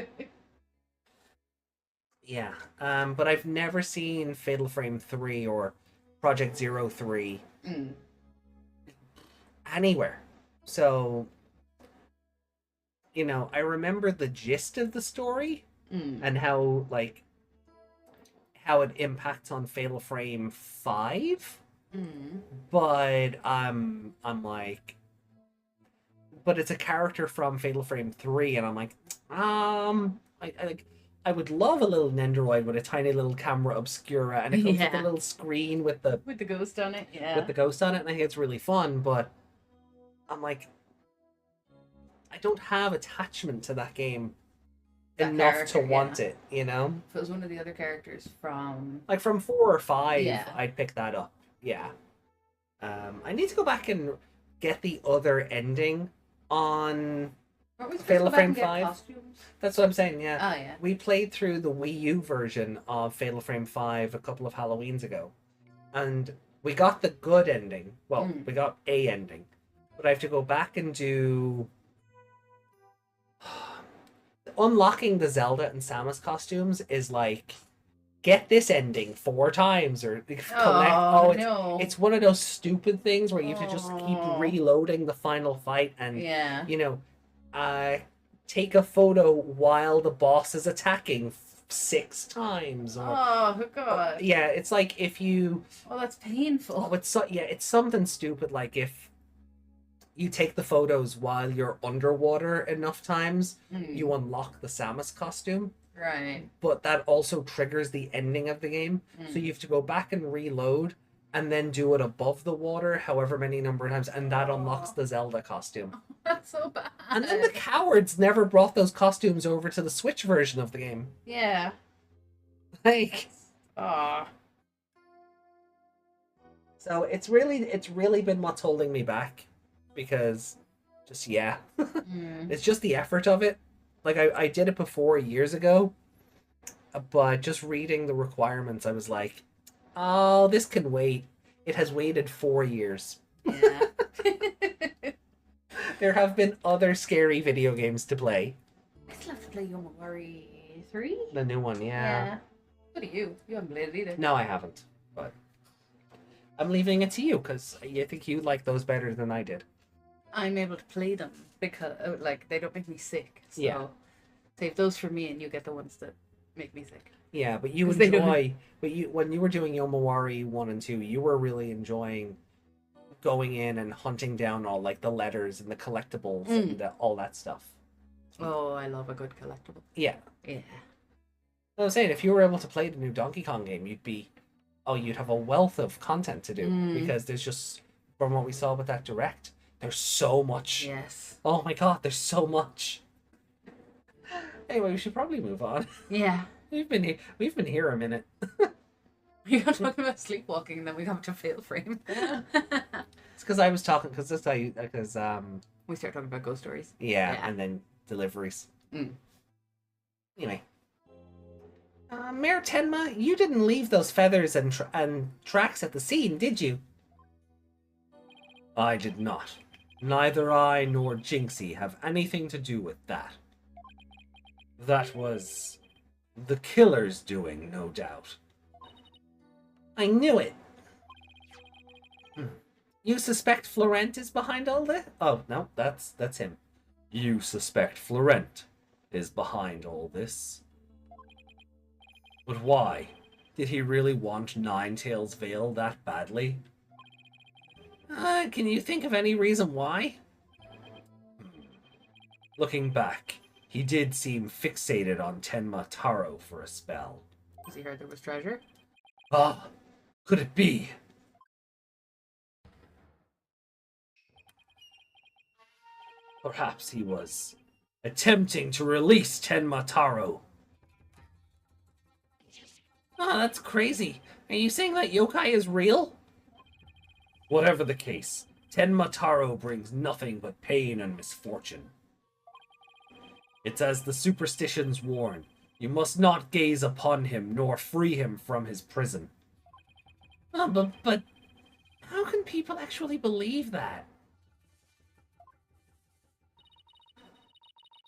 Speaker 1: Yeah, but I've never seen Fatal Frame 3 or Project Zero 3 anywhere. So, you know, I remember the gist of the story and how, like, how it impacts on Fatal Frame 5. But I'm like... But it's a character from Fatal Frame 3, and I'm like, I would love a little Nendoroid with a tiny little camera obscura, and it comes with a little screen with the
Speaker 2: ghost on it,
Speaker 1: with the ghost on it, and I think it's really fun. But I'm like, I don't have attachment to that game enough to want it, you know.
Speaker 2: If it was one of the other characters from
Speaker 1: like from 4 or 5, I'd pick that up. Yeah. I need to go back and get the other ending on Fatal Frame 5. That's what I'm saying, yeah.
Speaker 2: Oh, yeah.
Speaker 1: We played through the Wii U version of Fatal Frame 5 a couple of Halloweens ago. And we got the good ending. Well, we got a ending. But I have to go back and do... Unlocking the Zelda and Samus costumes is like... Get this ending 4 times or collect... It's one of those stupid things where you have to just keep reloading the final fight and, you know... take a photo while the boss is attacking 6 times. Or,
Speaker 2: oh god!
Speaker 1: Yeah, it's like if you.
Speaker 2: Oh, that's painful.
Speaker 1: Oh, it's something stupid like if you take the photos while you're underwater enough times, you unlock the Samus costume.
Speaker 2: Right.
Speaker 1: But that also triggers the ending of the game, so you have to go back and reload. And then do it above the water, however many number of times, and that unlocks the Zelda costume.
Speaker 2: That's so bad.
Speaker 1: And then the cowards never brought those costumes over to the Switch version of the game.
Speaker 2: Yeah.
Speaker 1: Like,
Speaker 2: ah.
Speaker 1: So it's really been what's holding me back, because, just it's just the effort of it. Like I did it before years ago, but just reading the requirements, I was like. Oh, this can wait. It has waited 4 years.
Speaker 2: Yeah.
Speaker 1: There have been other scary video games to play.
Speaker 2: I still have to play Yomawari 3?
Speaker 1: The new one, yeah.
Speaker 2: But Look at you. You haven't played it either.
Speaker 1: No, I haven't. But I'm leaving it to you because I think you like those better than I did.
Speaker 2: I'm able to play them because, like, they don't make me sick. So
Speaker 1: Yeah.
Speaker 2: save those for me, and you get the ones that make me sick.
Speaker 1: Yeah, but you
Speaker 2: 'Cause they don't-
Speaker 1: enjoy. But you, when you were doing Yomawari 1 and 2, you were really enjoying going in and hunting down all like the letters and the collectibles and all that stuff.
Speaker 2: Oh, I love a good collectible.
Speaker 1: Yeah.
Speaker 2: Yeah.
Speaker 1: I was saying, if you were able to play the new Donkey Kong game, you'd have a wealth of content to do because there's just, from what we saw with that direct, there's so much.
Speaker 2: Yes.
Speaker 1: Oh my god, there's so much. Anyway, we should probably move on.
Speaker 2: Yeah.
Speaker 1: We've been here a minute.
Speaker 2: We got talking about sleepwalking, and then we got to fail frame.
Speaker 1: It's because I was talking we start
Speaker 2: talking about ghost stories.
Speaker 1: Yeah, and then deliveries. Anyway. Mayor Tenma, you didn't leave those feathers and tracks at the scene, did you? I did not. Neither I nor Jinxie have anything to do with that. That was the killer's doing, no doubt. I knew it. You suspect Florent is behind all this? Oh, no, that's him. You suspect Florent is behind all this? But why? Did he really want Ninetails' veil that badly? Can you think of any reason why? Looking back, he did seem fixated on Tenma Taro for a spell.
Speaker 2: Has he heard there was treasure?
Speaker 1: Ah, could it be? Perhaps he was attempting to release Tenma Taro. Ah, that's crazy. Are you saying that yokai is real? Whatever the case, Tenma Taro brings nothing but pain and misfortune. It's as the superstitions warn, you must not gaze upon him nor free him from his prison. Oh, but how can people actually believe that?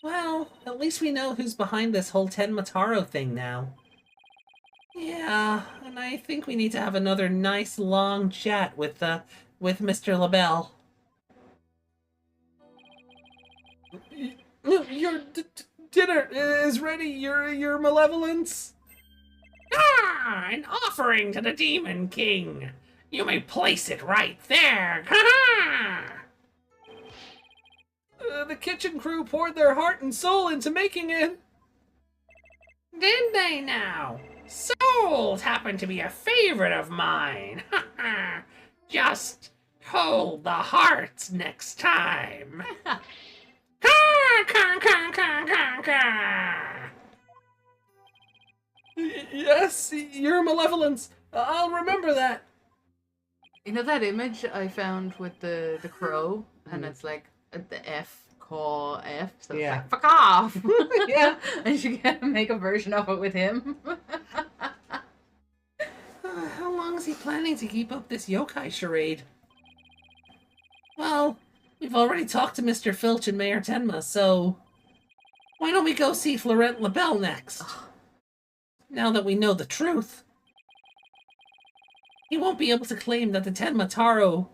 Speaker 1: Well, at least we know who's behind this whole Tenma Taro thing now. Yeah, and I think we need to have another nice long chat with Mr. LaBelle. Your dinner is ready, your malevolence. Ah, an offering to the Demon King. You may place it right there. Ha-ha! The kitchen crew poured their heart and soul into making it. Did they now? Souls happen to be a favorite of mine. Just hold the hearts next time. Yes, your malevolence. I'll remember that.
Speaker 2: You know that image I found with the crow, and it's like the F, call F, so it's like, fuck off.
Speaker 1: Yeah.
Speaker 2: And you can make a version of it with him.
Speaker 1: How long is he planning to keep up this yokai charade? Well, we've already talked to Mr. Filch and Mayor Tenma, so why don't we go see Florent LaBelle next? Now that we know the truth. He won't be able to claim that the Tenma Taro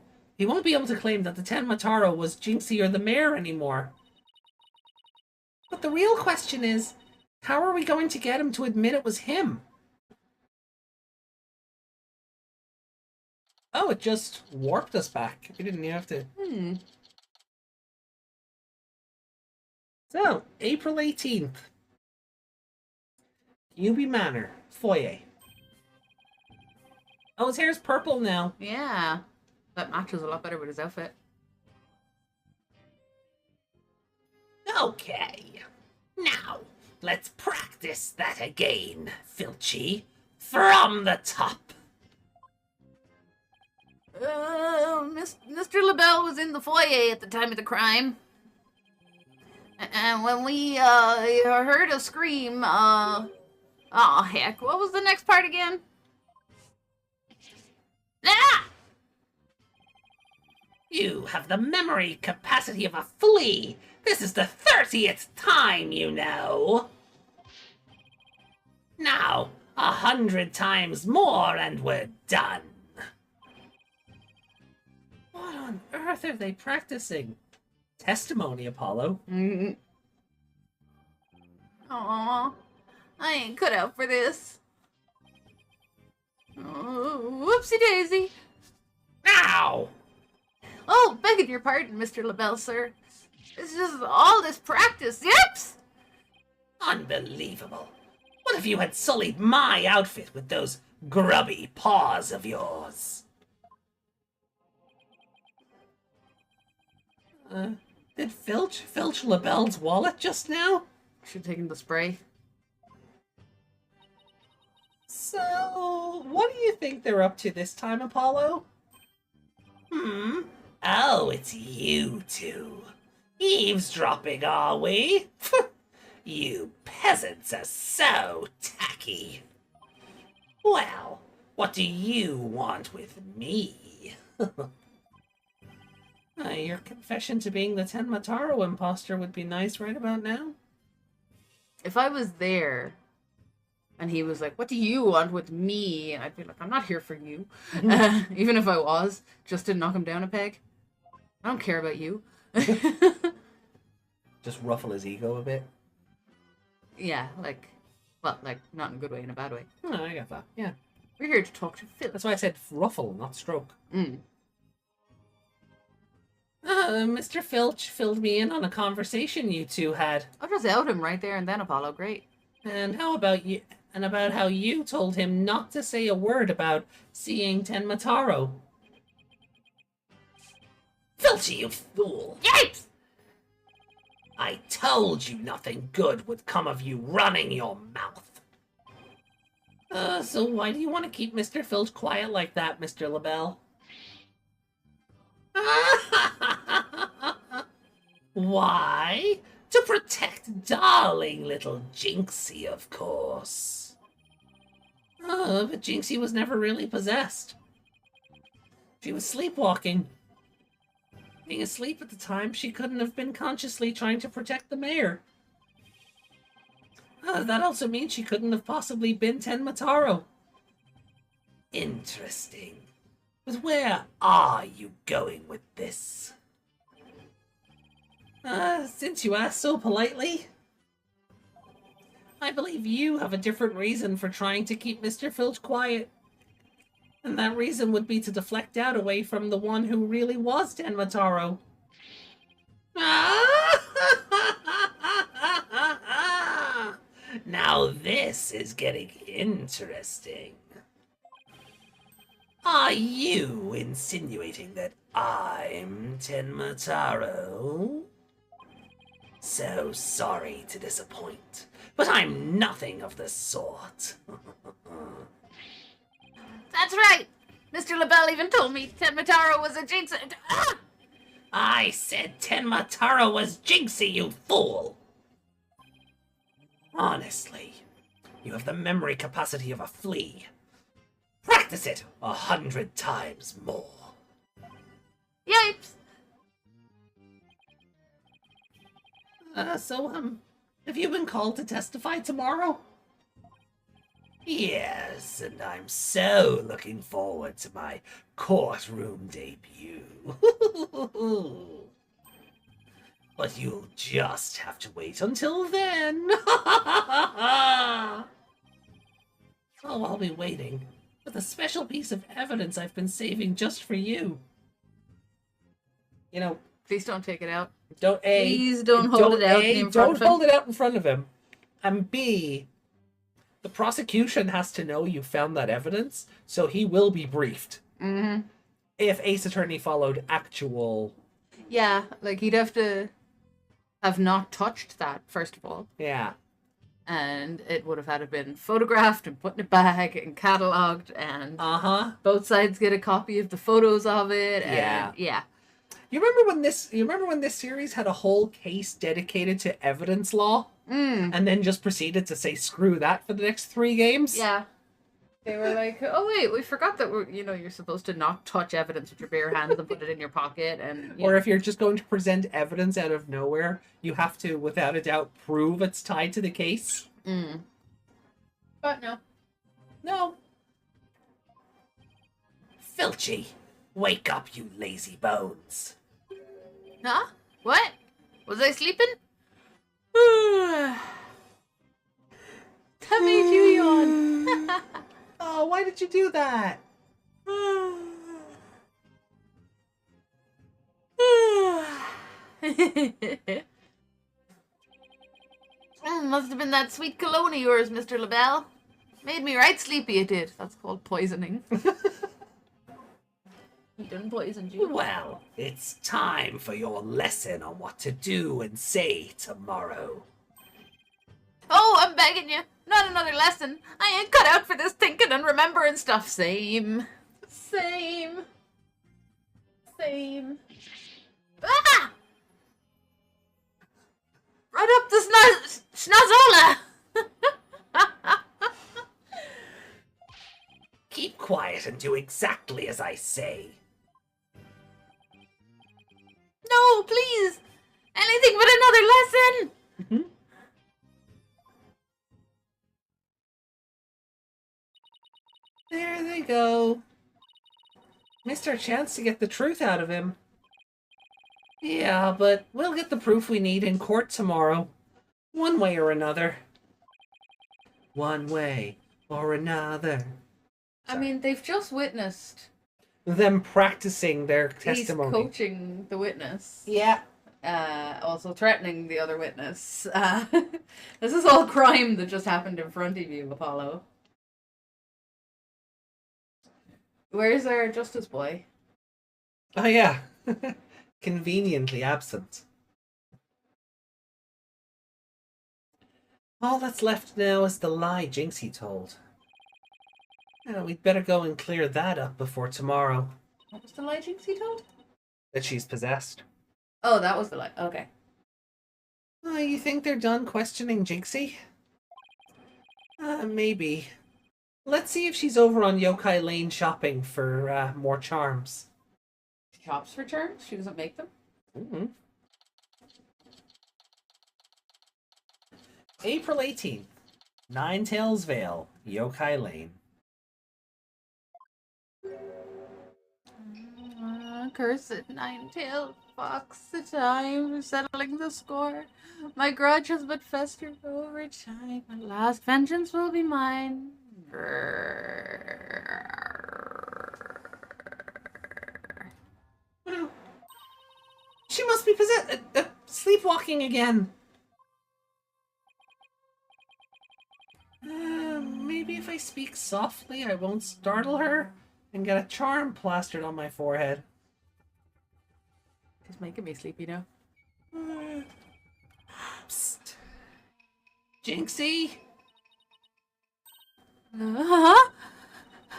Speaker 1: was Jinxie or the mayor anymore. But the real question is, how are we going to get him to admit it was him? Oh, it just warped us back. We didn't even have to... So, April 18th. Ubi Manor, foyer. Oh, his hair's purple now.
Speaker 2: Yeah. That matches a lot better with his outfit.
Speaker 1: Okay. Now, let's practice that again, Filchy. From the top.
Speaker 2: Mr. LaBelle was in the foyer at the time of the crime. And when we heard a scream, oh heck, what was the next part again? Ah!
Speaker 1: You have the memory capacity of a flea. This is the 30th time, you know. Now, 100 times more and we're done. What on earth are they practicing? Testimony, Apollo.
Speaker 2: Mm-hmm. Aw, I ain't cut out for this. Oh, whoopsie daisy.
Speaker 1: Ow!
Speaker 2: Oh, begging your pardon, Mr. LaBelle, sir. It's just all this practice, yips!
Speaker 1: Unbelievable. What if you had sullied my outfit with those grubby paws of yours? Did filch LaBelle's wallet just now?
Speaker 2: Should have taken the spray.
Speaker 1: So, what do you think they're up to this time, Apollo? Oh, it's you two. Eavesdropping, are we? You peasants are so tacky. Well, what do you want with me? Your confession to being the Tenmataro imposter would be nice right about now.
Speaker 2: If I was there and he was like, what do you want with me? I'd be like, I'm not here for you. Even if I was, just to knock him down a peg. I don't care about you.
Speaker 1: Just ruffle his ego a bit.
Speaker 2: Yeah, like, well, like, not in a good way, in a bad way.
Speaker 1: Oh, I got that, yeah.
Speaker 2: We're here to talk to Phil.
Speaker 1: That's why I said ruffle, not stroke.
Speaker 2: Mm.
Speaker 1: Mr. Filch filled me in on a conversation you two had.
Speaker 2: I'll just out him right there and then, Apollo. Great.
Speaker 1: And how about you? And about how you told him not to say a word about seeing Tenmataro. Filchy, you fool!
Speaker 2: Yipes!
Speaker 1: I told you nothing good would come of you running your mouth. So why do you want to keep Mr. Filch quiet like that, Mr. LaBelle? Why? To protect darling little Jinxie, of course. But Jinxie was never really possessed. She was sleepwalking. Being asleep at the time, she couldn't have been consciously trying to protect the mayor. That also means she couldn't have possibly been Tenmataro. Interesting. But where are you going with this? Since you asked so politely, I believe you have a different reason for trying to keep Mr. Filch quiet. And that reason would be to deflect doubt away from the one who really was Tenmataro. Now this is getting interesting. Are you insinuating that I'm Tenmataro? So sorry to disappoint, but I'm nothing of the sort.
Speaker 2: That's right. Mr. LaBelle even told me Tenmataro was a Jinxie. Ah!
Speaker 1: I said Tenmataro was Jinxie, you fool! Honestly, you have the memory capacity of a flea. Practice it 100 times more.
Speaker 2: Yipes!
Speaker 1: Have you been called to testify tomorrow? Yes, and I'm so looking forward to my courtroom debut. But you'll just have to wait until then. Oh, I'll be waiting with a special piece of evidence I've been saving just for you. You know,
Speaker 2: Please don't take it out.
Speaker 1: Please
Speaker 2: don't hold it out in front of him.
Speaker 1: Don't hold it out in front of him. And B, the prosecution has to know you found that evidence, so he will be briefed.
Speaker 2: Mm-hmm.
Speaker 1: If Ace Attorney followed actual...
Speaker 2: Yeah, like he'd have to have not touched that, first of all.
Speaker 1: Yeah.
Speaker 2: And it would have had to been photographed and put in a bag and catalogued and both sides get a copy of the photos of it. And yeah.
Speaker 1: You remember when this series had a whole case dedicated to evidence law? And then just proceeded to say screw that for the next 3 games?
Speaker 2: Yeah. They were like, oh wait, we forgot that you're supposed to not touch evidence with your bare hands and put it in your pocket, and
Speaker 1: or if you're just going to present evidence out of nowhere, you have to, without a doubt, prove it's tied to the case.
Speaker 2: But no.
Speaker 1: No. Filchy, wake up, you lazy bones.
Speaker 2: Huh? What? Was I sleeping? That made you yawn.
Speaker 1: Oh, why did you do that?
Speaker 2: Must have been that sweet cologne of yours, Mr. LaBelle. Made me right sleepy, it did. That's called poisoning. He done poisoned you.
Speaker 1: Well, it's time for your lesson on what to do and say tomorrow.
Speaker 2: Oh, I'm begging you. Not another lesson. I ain't cut out for this thinking and remembering stuff. Same. Ah! Right up the schnozola!
Speaker 1: Keep quiet and do exactly as I say.
Speaker 2: No, please! Anything but another lesson!
Speaker 1: There they go. Missed our chance to get the truth out of him. Yeah, but we'll get the proof we need in court tomorrow. One way or another. One way or another.
Speaker 2: I mean, they've just witnessed
Speaker 1: Them practicing their testimony.
Speaker 2: He's coaching the witness.
Speaker 1: Yeah.
Speaker 2: Also threatening the other witness. This is all crime that just happened in front of you, Apollo. Where's our justice boy?
Speaker 1: Oh, yeah. Conveniently absent. All that's left now is the lie Jinxie told. We'd better go and clear that up before tomorrow.
Speaker 2: What was the lie Jinxie told?
Speaker 1: That she's possessed.
Speaker 2: Oh, that was the lie. Okay.
Speaker 1: You think they're done questioning Jinxie? Maybe. Let's see if she's over on Yokai Lane shopping for more charms.
Speaker 2: She shops for charms? She doesn't make them?
Speaker 1: Mm-hmm. April 18th. Ninetails Vale, Yokai Lane.
Speaker 2: Cursed nine-tailed fox, the time of settling the score. My grudge has but festered over time. At last vengeance will be mine.
Speaker 1: She must be possessed. Sleepwalking again. Maybe if I speak softly, I won't startle her and get a charm plastered on my forehead.
Speaker 2: She's making me sleepy now.
Speaker 1: Psst. Jinxie?
Speaker 2: Huh?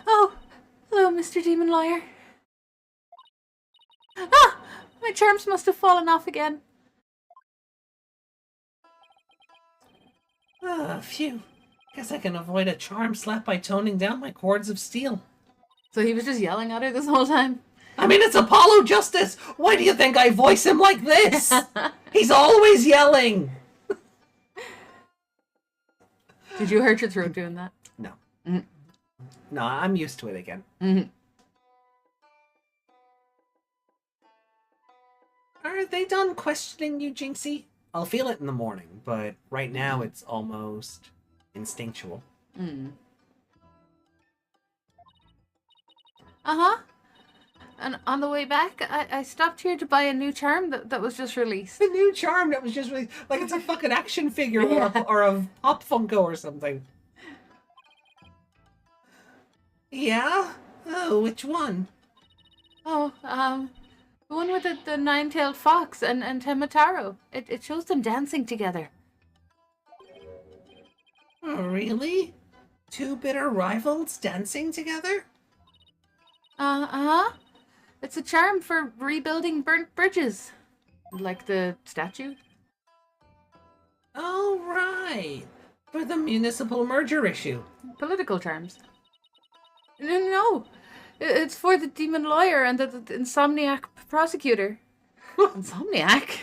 Speaker 2: Oh, hello, Mr. Demon Liar. Ah! My charms must have fallen off again.
Speaker 1: Phew. Guess I can avoid a charm slap by toning down my cords of steel.
Speaker 2: So he was just yelling at her this whole time?
Speaker 1: I mean, it's Apollo Justice! Why do you think I voice him like this? He's always yelling!
Speaker 2: Did you hurt your throat doing that?
Speaker 1: No.
Speaker 2: Mm-hmm.
Speaker 1: No, I'm used to it again.
Speaker 2: Mm-hmm.
Speaker 1: Are they done questioning you, Jinxie? I'll feel it in the morning, but right now it's almost instinctual.
Speaker 2: Mm. Uh-huh. And on the way back, I stopped here to buy a new charm that was just released.
Speaker 1: A new charm that was just released. Like it's a fucking action figure
Speaker 2: Yeah.
Speaker 1: or a Pop Funko or something. Yeah? Oh, which one?
Speaker 2: Oh, the one with the nine-tailed fox and Temataro. It shows them dancing together.
Speaker 1: Oh, really? Two bitter rivals dancing together?
Speaker 2: Uh-huh. It's a charm for rebuilding burnt bridges. Like the statue.
Speaker 1: Oh, right. For the municipal merger issue.
Speaker 2: Political charms. No. It's for the demon lawyer and the insomniac prosecutor. Insomniac?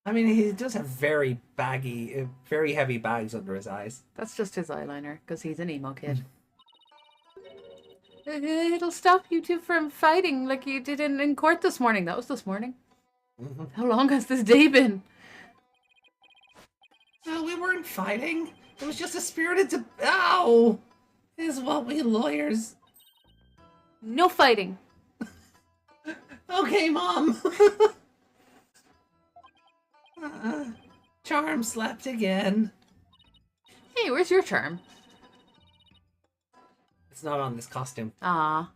Speaker 1: I mean, he does have very baggy, very heavy bags under his eyes.
Speaker 2: That's just his eyeliner, because he's an emo kid. It'll stop you two from fighting like you did in court this morning. That was this morning.
Speaker 1: Mm-hmm.
Speaker 2: How long has this day been?
Speaker 1: No, we weren't fighting. It was just a spirited Ow! Is what we lawyers...
Speaker 2: No fighting.
Speaker 1: Okay, Mom. Charm slept again.
Speaker 2: Hey, where's your charm?
Speaker 1: It's not on this costume.
Speaker 2: Ah.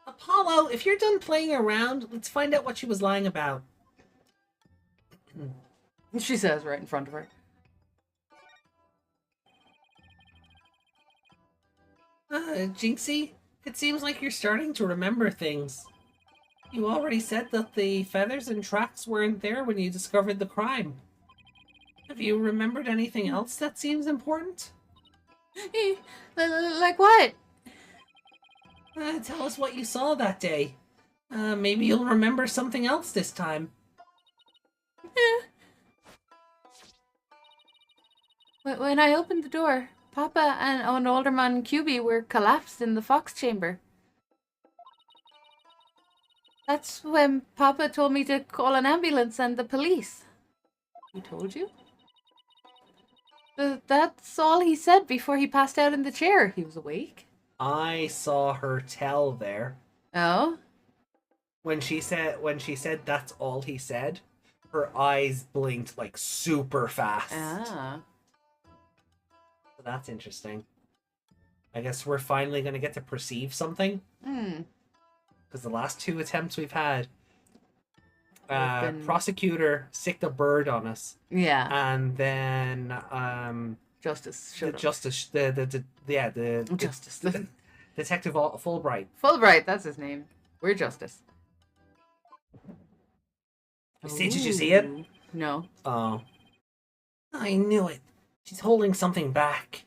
Speaker 1: Apollo, if you're done playing around, let's find out what she was lying about.
Speaker 2: She says right in front of her.
Speaker 1: Jinxie, it seems like you're starting to remember things. You already said that the feathers and tracks weren't there when you discovered the crime. Have you remembered anything else that seems important?
Speaker 2: Like what?
Speaker 1: Tell us what you saw that day. Maybe you'll remember something else this time.
Speaker 2: When I opened the door, Papa and Alderman QB were collapsed in the fox chamber. That's when Papa told me to call an ambulance and the police. He told you? That's all he said before he passed out in the chair. He was awake.
Speaker 1: I saw her tell there.
Speaker 2: Oh?
Speaker 1: When she said that's all he said, her eyes blinked like super fast.
Speaker 2: Ah.
Speaker 1: So that's interesting. I guess we're finally going to get to perceive something. Because the last two attempts we've had, prosecutor sicked a bird on us.
Speaker 2: Yeah.
Speaker 1: And then
Speaker 2: Justice.
Speaker 1: the justice, the
Speaker 2: Justice.
Speaker 1: Detective Fulbright.
Speaker 2: Fulbright, that's his name. We're Justice.
Speaker 1: Did you see it?
Speaker 2: No.
Speaker 1: Oh. I knew it. She's holding something back.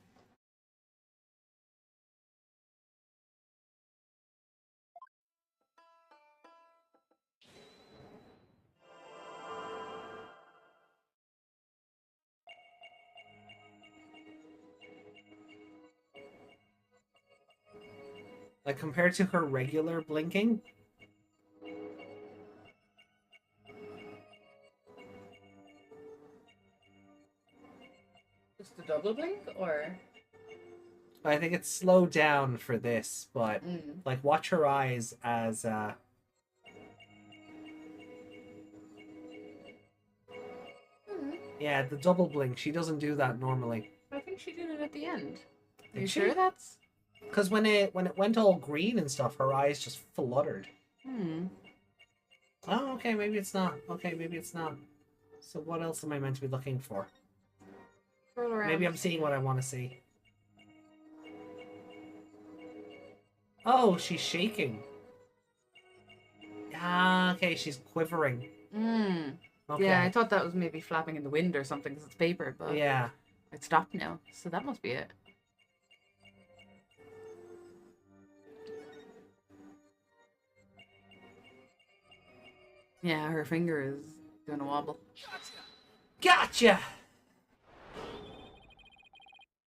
Speaker 1: Like, compared to her regular blinking?
Speaker 2: Just a double blink, or?
Speaker 1: I think it's slowed down for this, but, like, watch her eyes as, Yeah, the double blink, she doesn't do that normally.
Speaker 2: I think she did it at the end. Are you
Speaker 1: Did she?
Speaker 2: sure that's...
Speaker 1: Because when it went all green and stuff, her eyes just fluttered. Oh, okay, maybe it's not. Okay, maybe it's not. So what else am I meant to be looking for?
Speaker 2: Roll around.
Speaker 1: Maybe I'm seeing what I want to see. Oh, she's shaking. Ah, okay, she's quivering. Okay.
Speaker 2: Yeah, I thought that was maybe flapping in the wind or something because it's paper, but
Speaker 1: Yeah.
Speaker 2: it stopped now, so that must be it. Yeah, her finger is gonna wobble.
Speaker 1: Gotcha!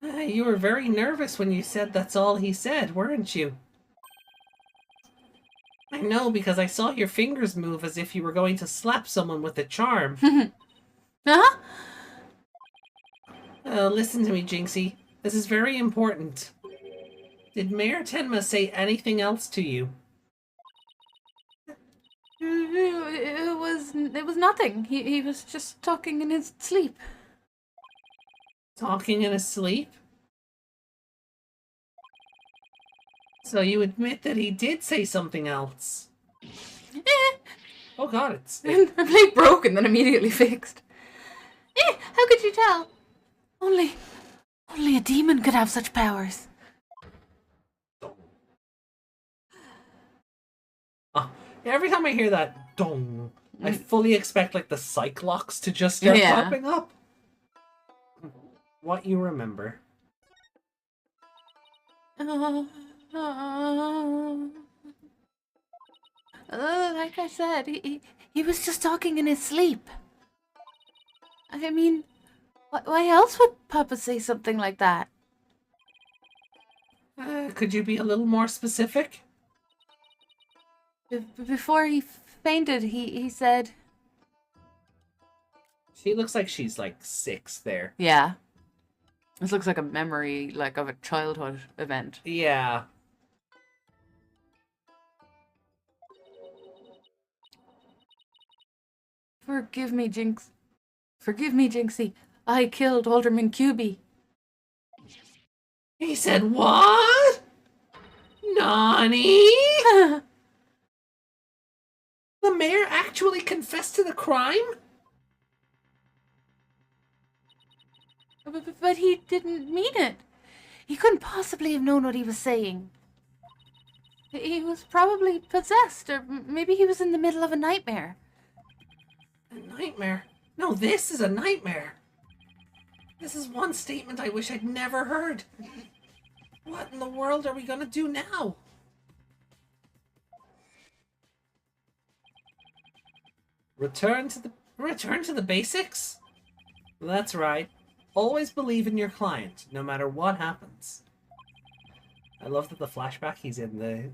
Speaker 1: You were very nervous when you said that's all he said, weren't you? I know, because I saw your fingers move as if you were going to slap someone with a charm.
Speaker 2: Huh?
Speaker 1: Listen to me, Jinxie. This is very important. Did Mayor Tenma say anything else to you?
Speaker 2: It was nothing. He was just talking in his sleep.
Speaker 1: Talking in his sleep? So you admit that he did say something else? Oh god, it's...
Speaker 2: And her leg broke and then immediately fixed. How could you tell? Only a demon could have such powers.
Speaker 1: Every time I hear that dong, I fully expect like the Cyclops to just start popping up. What you remember?
Speaker 2: Like I said, he was just talking in his sleep. I mean, why else would Papa say something like that?
Speaker 1: Could you be a little more specific?
Speaker 2: Before he fainted, he said...
Speaker 1: She looks like she's like 6 there.
Speaker 2: Yeah. This looks like a memory, like, of a childhood event.
Speaker 1: Yeah.
Speaker 2: Forgive me, Jinx. Forgive me, Jinxie. I killed Alderman QB.
Speaker 1: He said, what? Nani? The mayor actually confessed to the crime?
Speaker 2: But he didn't mean it. He couldn't possibly have known what he was saying. He was probably possessed, or maybe he was in the middle of a nightmare.
Speaker 1: A nightmare? No, this is a nightmare. This is one statement I wish I'd never heard. What in the world are we gonna do now? Return to the basics? That's right. Always believe in your client, no matter what happens. I love that the flashback he's in the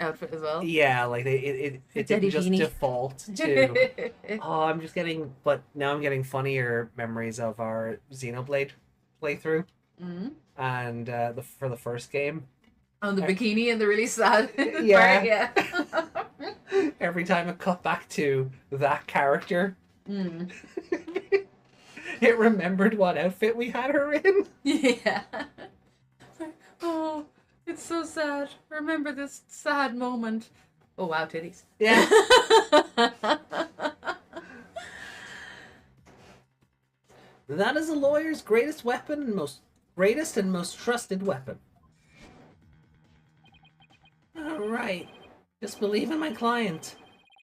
Speaker 2: outfit as well.
Speaker 1: Yeah, like it didn't just default to I'm just getting, but now I'm getting funnier memories of our Xenoblade playthrough.
Speaker 2: Mm-hmm.
Speaker 1: And for the first game.
Speaker 2: Oh, the bikini and the really sad
Speaker 1: yeah.
Speaker 2: part, yeah.
Speaker 1: Every time it cut back to that character, it remembered what outfit we had her in.
Speaker 2: Yeah. Oh, it's so sad. Remember this sad moment. Oh, wow, titties.
Speaker 1: Yeah. That is a lawyer's greatest weapon and most trusted weapon. All right. Just believe in my client.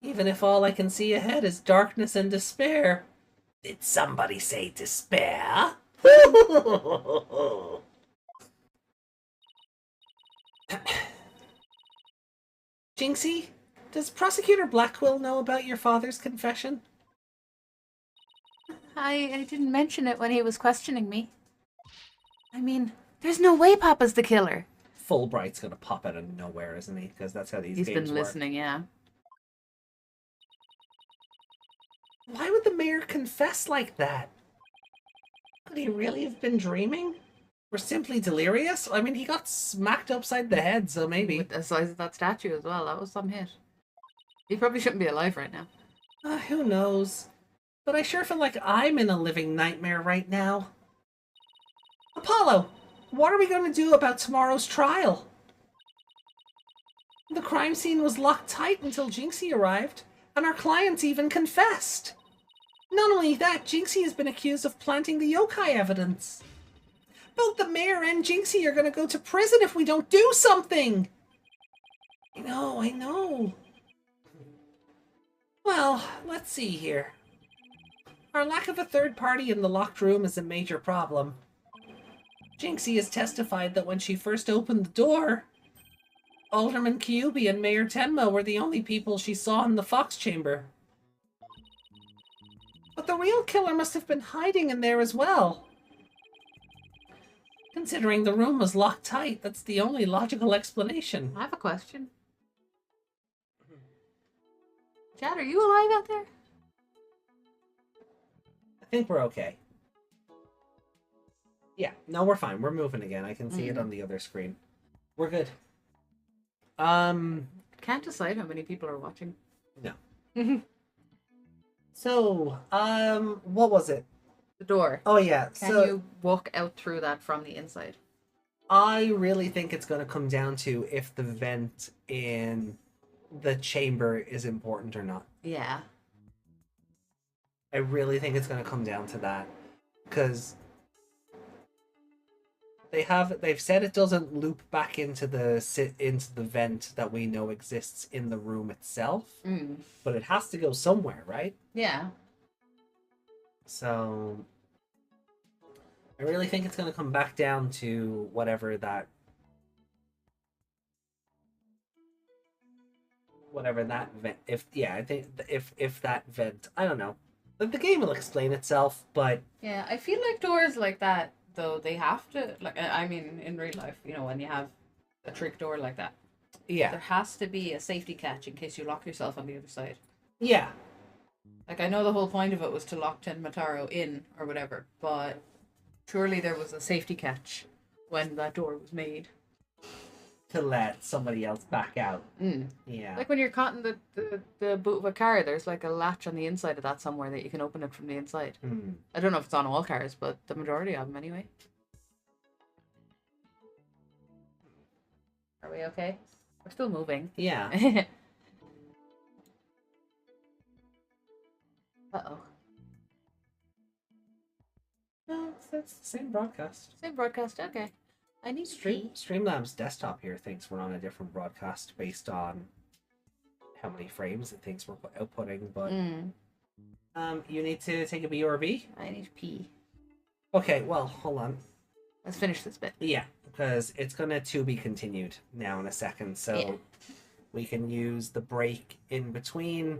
Speaker 1: Even if all I can see ahead is darkness and despair. Did somebody say despair? Jinxie, does Prosecutor Blackwell know about your father's confession?
Speaker 2: I didn't mention it when he was questioning me. I mean, there's no way Papa's the killer.
Speaker 1: Fulbright's gonna pop out of nowhere, isn't he? Because that's how these games work.
Speaker 2: He's been listening, yeah.
Speaker 1: Why would the mayor confess like that? Could he really have been dreaming? Or simply delirious? I mean, he got smacked upside the head, so maybe.
Speaker 2: With the size of that statue as well, that was some hit. He probably shouldn't be alive right now.
Speaker 1: Who knows? But I sure feel like I'm in a living nightmare right now. Apollo, what are we going to do about tomorrow's trial? The crime scene was locked tight until Jinxie arrived, and our clients even confessed. Not only that, Jinxie has been accused of planting the yokai evidence. Both the mayor and Jinxie are going to go to prison if we don't do something. I know. Well, let's see here. Our lack of a third party in the locked room is a major problem. Jinxie has testified that when she first opened the door, Alderman Kyubi and Mayor Tenma were the only people she saw in the Fox Chamber. But the real killer must have been hiding in there as well. Considering the room was locked tight, that's the only logical explanation.
Speaker 2: I have a question. Chad, are you alive out there?
Speaker 1: I think we're okay. Yeah, no, we're fine. We're moving again. I can see it on the other screen. We're good.
Speaker 2: Can't decide how many people are watching.
Speaker 1: No. So, what was it?
Speaker 2: The door.
Speaker 1: Oh, yeah.
Speaker 2: Can you walk out through that from the inside?
Speaker 1: I really think it's going to come down to if the vent in the chamber is important or not.
Speaker 2: Yeah.
Speaker 1: I really think it's going to come down to that. Because they've said it doesn't loop back into the vent that we know exists in the room itself. But it has to go somewhere, right?
Speaker 2: Yeah.
Speaker 1: So I really think it's going to come back down to whatever that vent. I think if that vent, I don't know. The game will explain itself, but
Speaker 2: yeah, I feel like doors like that though, they have to, like, I mean, in real life, you know, when you have a trick door like that,
Speaker 1: Yeah.
Speaker 2: there has to be a safety catch in case you lock yourself on the other side.
Speaker 1: Yeah.
Speaker 2: Like, I know the whole point of it was to lock Tenmataro in or whatever, but surely there was a safety catch when that door was made.
Speaker 1: To let somebody else back out.
Speaker 2: Mm.
Speaker 1: Yeah.
Speaker 2: Like when you're caught in the boot of a car, there's like a latch on the inside of that somewhere that you can open it from the inside.
Speaker 1: Mm.
Speaker 2: I don't know if it's on all cars, but the majority of them anyway. Are we okay? We're still moving.
Speaker 1: Yeah.
Speaker 2: Uh-oh.
Speaker 1: No, that's the same broadcast.
Speaker 2: Same broadcast, okay. I need
Speaker 1: Streamlabs desktop here thinks we're on a different broadcast based on how many frames it thinks we're outputting, but you need to take a B or a B?
Speaker 2: I need pee.
Speaker 1: Okay, well, hold on.
Speaker 2: Let's finish this bit.
Speaker 1: Yeah, because it's gonna to be continued now in a second, so we can use the break in between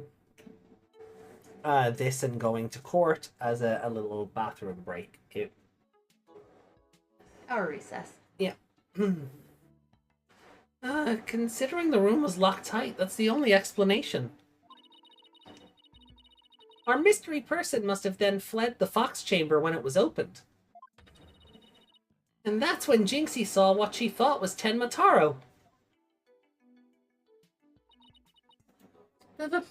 Speaker 1: this and going to court as a little bathroom break.
Speaker 2: Or recess.
Speaker 1: Yeah. Considering the room was locked tight, that's the only explanation. Our mystery person must have then fled the fox chamber when it was opened. And that's when Jinxie saw what she thought was Tenmataro.
Speaker 2: But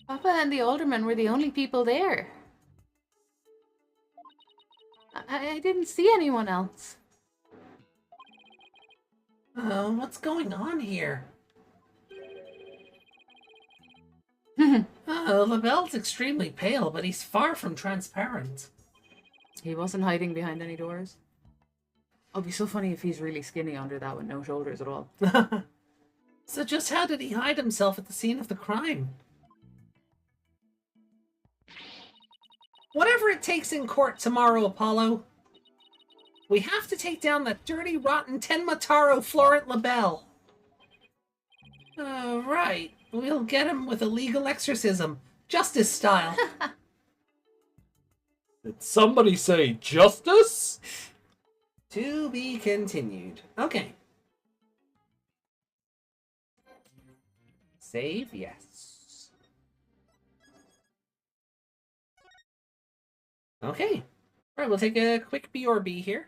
Speaker 2: Papa and the alderman were the only people there. I didn't see anyone else.
Speaker 1: What's going on here? Labelle's extremely pale, but he's far from transparent.
Speaker 2: He wasn't hiding behind any doors. It'd be so funny if he's really skinny under that with no shoulders at all.
Speaker 1: So just how did he hide himself at the scene of the crime? Whatever it takes in court tomorrow, Apollo. We have to take down that dirty, rotten Tenmataro Florent Labelle. Right. We'll get him with a legal exorcism. Justice style.
Speaker 3: Did somebody say justice?
Speaker 1: To be continued. Okay. Save, yes. Okay. Alright, we'll take a quick B or B here.